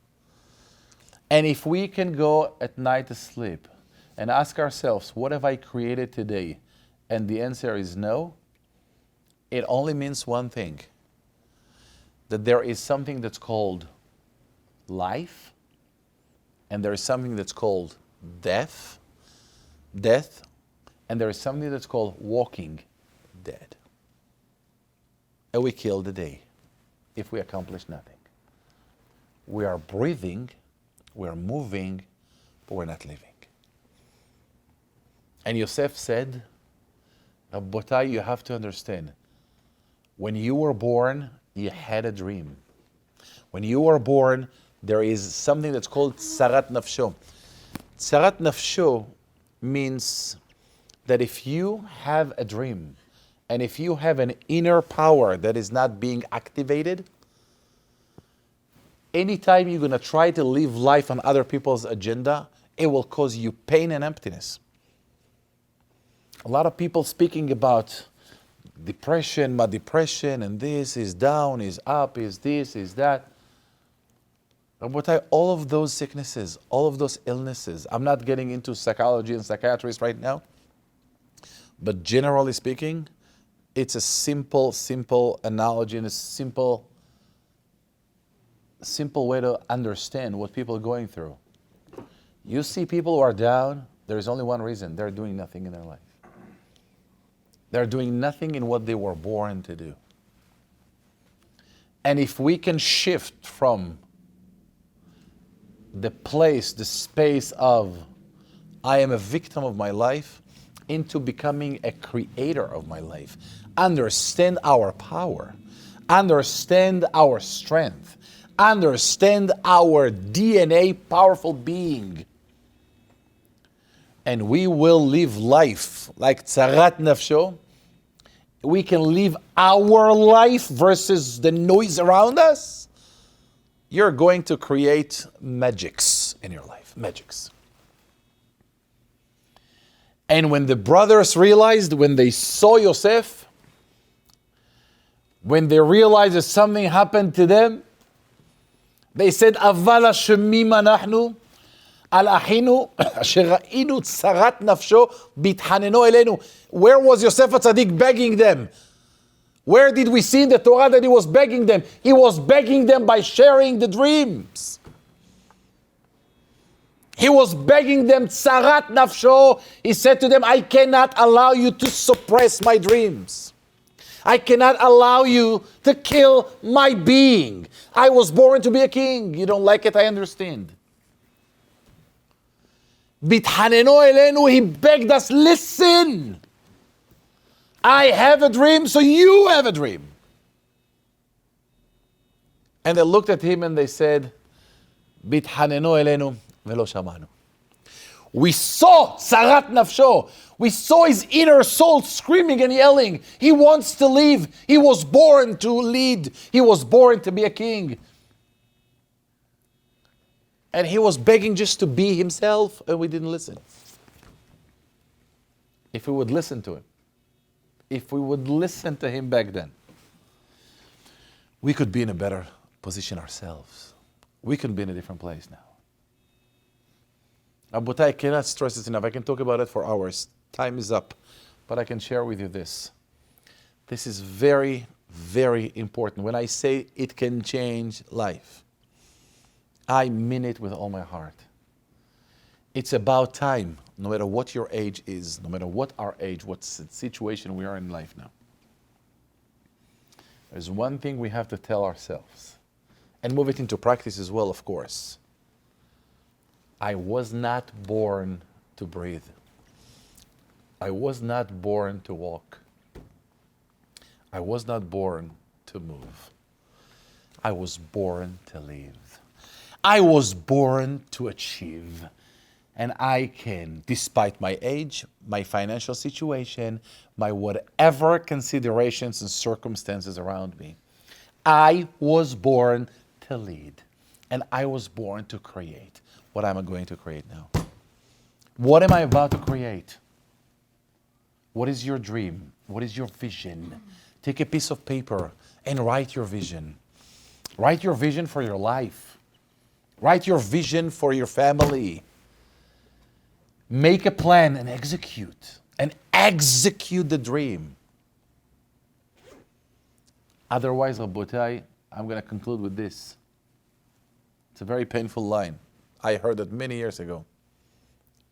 And if we can go at night to sleep and ask ourselves, what have I created today? And the answer is no, it only means one thing, that there is something that's called life, and there is something that's called death, and there is something that's called walking dead. And we kill the day if we accomplish nothing. We are breathing, we're moving, but we're not living. And Yosef said, Rabbotai, you have to understand, when you were born, you had a dream. When you were born, there is something that's called tsarat nafsho. Tsarat nafsho means that if you have a dream, and if you have an inner power that is not being activated, anytime you're going to try to live life on other people's agenda, it will cause you pain and emptiness. A lot of people speaking about depression, my depression, and this is down, is up, is this, is that. All of those sicknesses, all of those illnesses, I'm not getting into psychology and psychiatrists right now, but generally speaking, it's a simple analogy and a simple way to understand what people are going through. You see people who are down, there's only one reason, they're doing nothing in their life. They're doing nothing in what they were born to do. And if we can shift from the place, the space of I am a victim of my life into becoming a creator of my life, understand our power, understand our strength, understand our DNA powerful being, and we will live life like tsarat nafsho. We can live our life versus the noise around us. You're going to create magics in your life, magics. And when the brothers realized, when they saw Yosef, when they realized that something happened to them, they said, Aval Hashemim anachnu al achinu asher ra'inu tsarat nafsho bithaneno elenu. Where was Yosef HaTzadik begging them? Where did we see in the Torah that he was begging them? He was begging them by sharing the dreams. He was begging them, tsarat nafsho. He said to them, I cannot allow you to suppress my dreams. I cannot allow you to kill my being. I was born to be a king. You don't like it, I understand. Bithaneno elenu, he begged us, listen. I have a dream, so you have a dream. And they looked at him and they said, Bithaneno elenu velo shamanu. We saw tsarat nafsho. We saw his inner soul screaming and yelling. He wants to leave. He was born to lead. He was born to be a king. And he was begging just to be himself, and we didn't listen. If we would listen to him, if we would listen to him back then, we could be in a better position ourselves. We could be in a different place now. Rabotai, I cannot stress this enough. I can talk about it for hours. Time is up. But I can share with you this. This is very, very important. When I say it can change life, I mean it with all my heart. It's about time, no matter what your age is, no matter what our age, what situation we are in life now. There's one thing we have to tell ourselves, and move it into practice as well, of course. I was not born to breathe. I was not born to walk. I was not born to move. I was born to live. I was born to achieve. And I can, despite my age, my financial situation, my whatever considerations and circumstances around me, I was born to lead. And I was born to create. What am I going to create now? What am I about to create? What is your dream? What is your vision? Take a piece of paper and write your vision. Write your vision for your life. Write your vision for your family. Make a plan and execute. And execute the dream. Otherwise, Rabotai, I'm going to conclude with this. It's a very painful line. I heard it many years ago.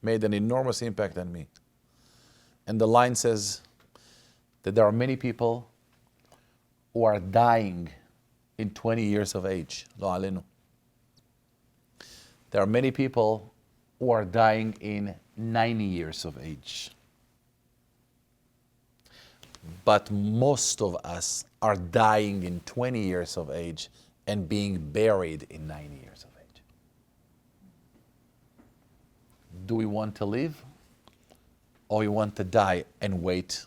Made an enormous impact on me. And the line says that there are many people who are dying in 20 years of age. Lo alenu. There are many people who are dying in 90 years of age. But most of us are dying in 20 years of age and being buried in 90 years of age. Do we want to live? Or we want to die and wait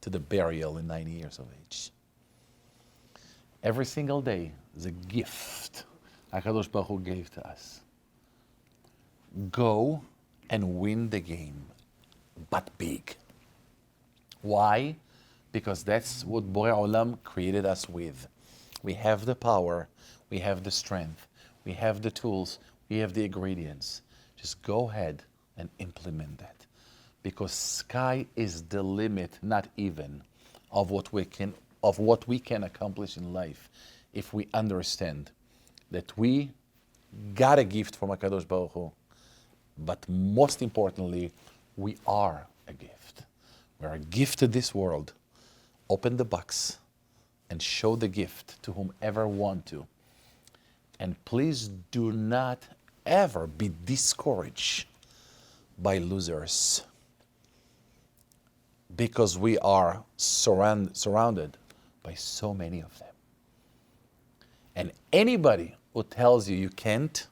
to the burial in 90 years of age? Every single day is a gift HaKadosh Baruch Hu gave to us. Go and win the game, but big. Why? Because that's what Borei Olam created us with. We have the power, we have the strength, we have the tools, we have the ingredients. Just go ahead and implement that. Because sky is the limit, not even, of what we can accomplish in life if we understand that we got a gift from HaKadosh Baruch Hu, but most importantly, we are a gift. We're a gift to this world. Open the box and show the gift to whomever want to. And please do not ever be discouraged by losers, because we are surrounded by so many of them. And anybody who tells you can't,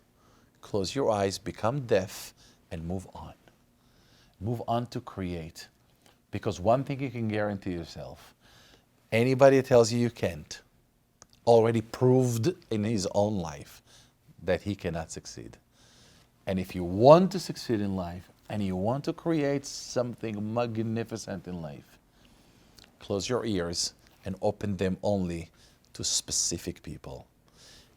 close your eyes, become deaf, and move on. Move on to create. Because one thing you can guarantee yourself, anybody that tells you can't, already proved in his own life that he cannot succeed. And if you want to succeed in life, and you want to create something magnificent in life, close your ears and open them only to specific people.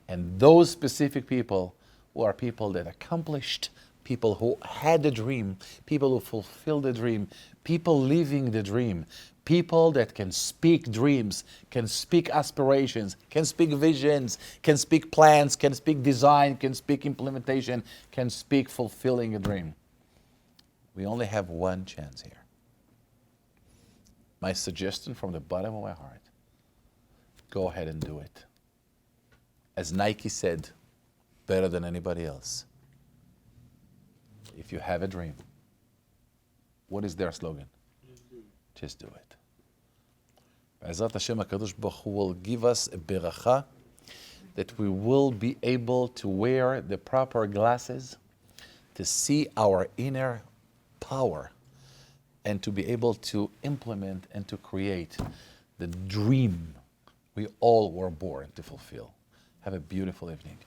And those specific people who are people that accomplished, people who had a dream, people who fulfilled the dream, people living the dream, people that can speak dreams, can speak aspirations, can speak visions, can speak plans, can speak design, can speak implementation, can speak fulfilling a dream. We only have one chance here. My suggestion from the bottom of my heart, go ahead and do it. As Nike said, better than anybody else. If you have a dream, what is their slogan? Just do it. Be'ezrat Hashem, HaKadosh Baruch Hu will give us a beracha that we will be able to wear the proper glasses to see our inner power and to be able to implement and to create the dream we all were born to fulfill. Have a beautiful evening.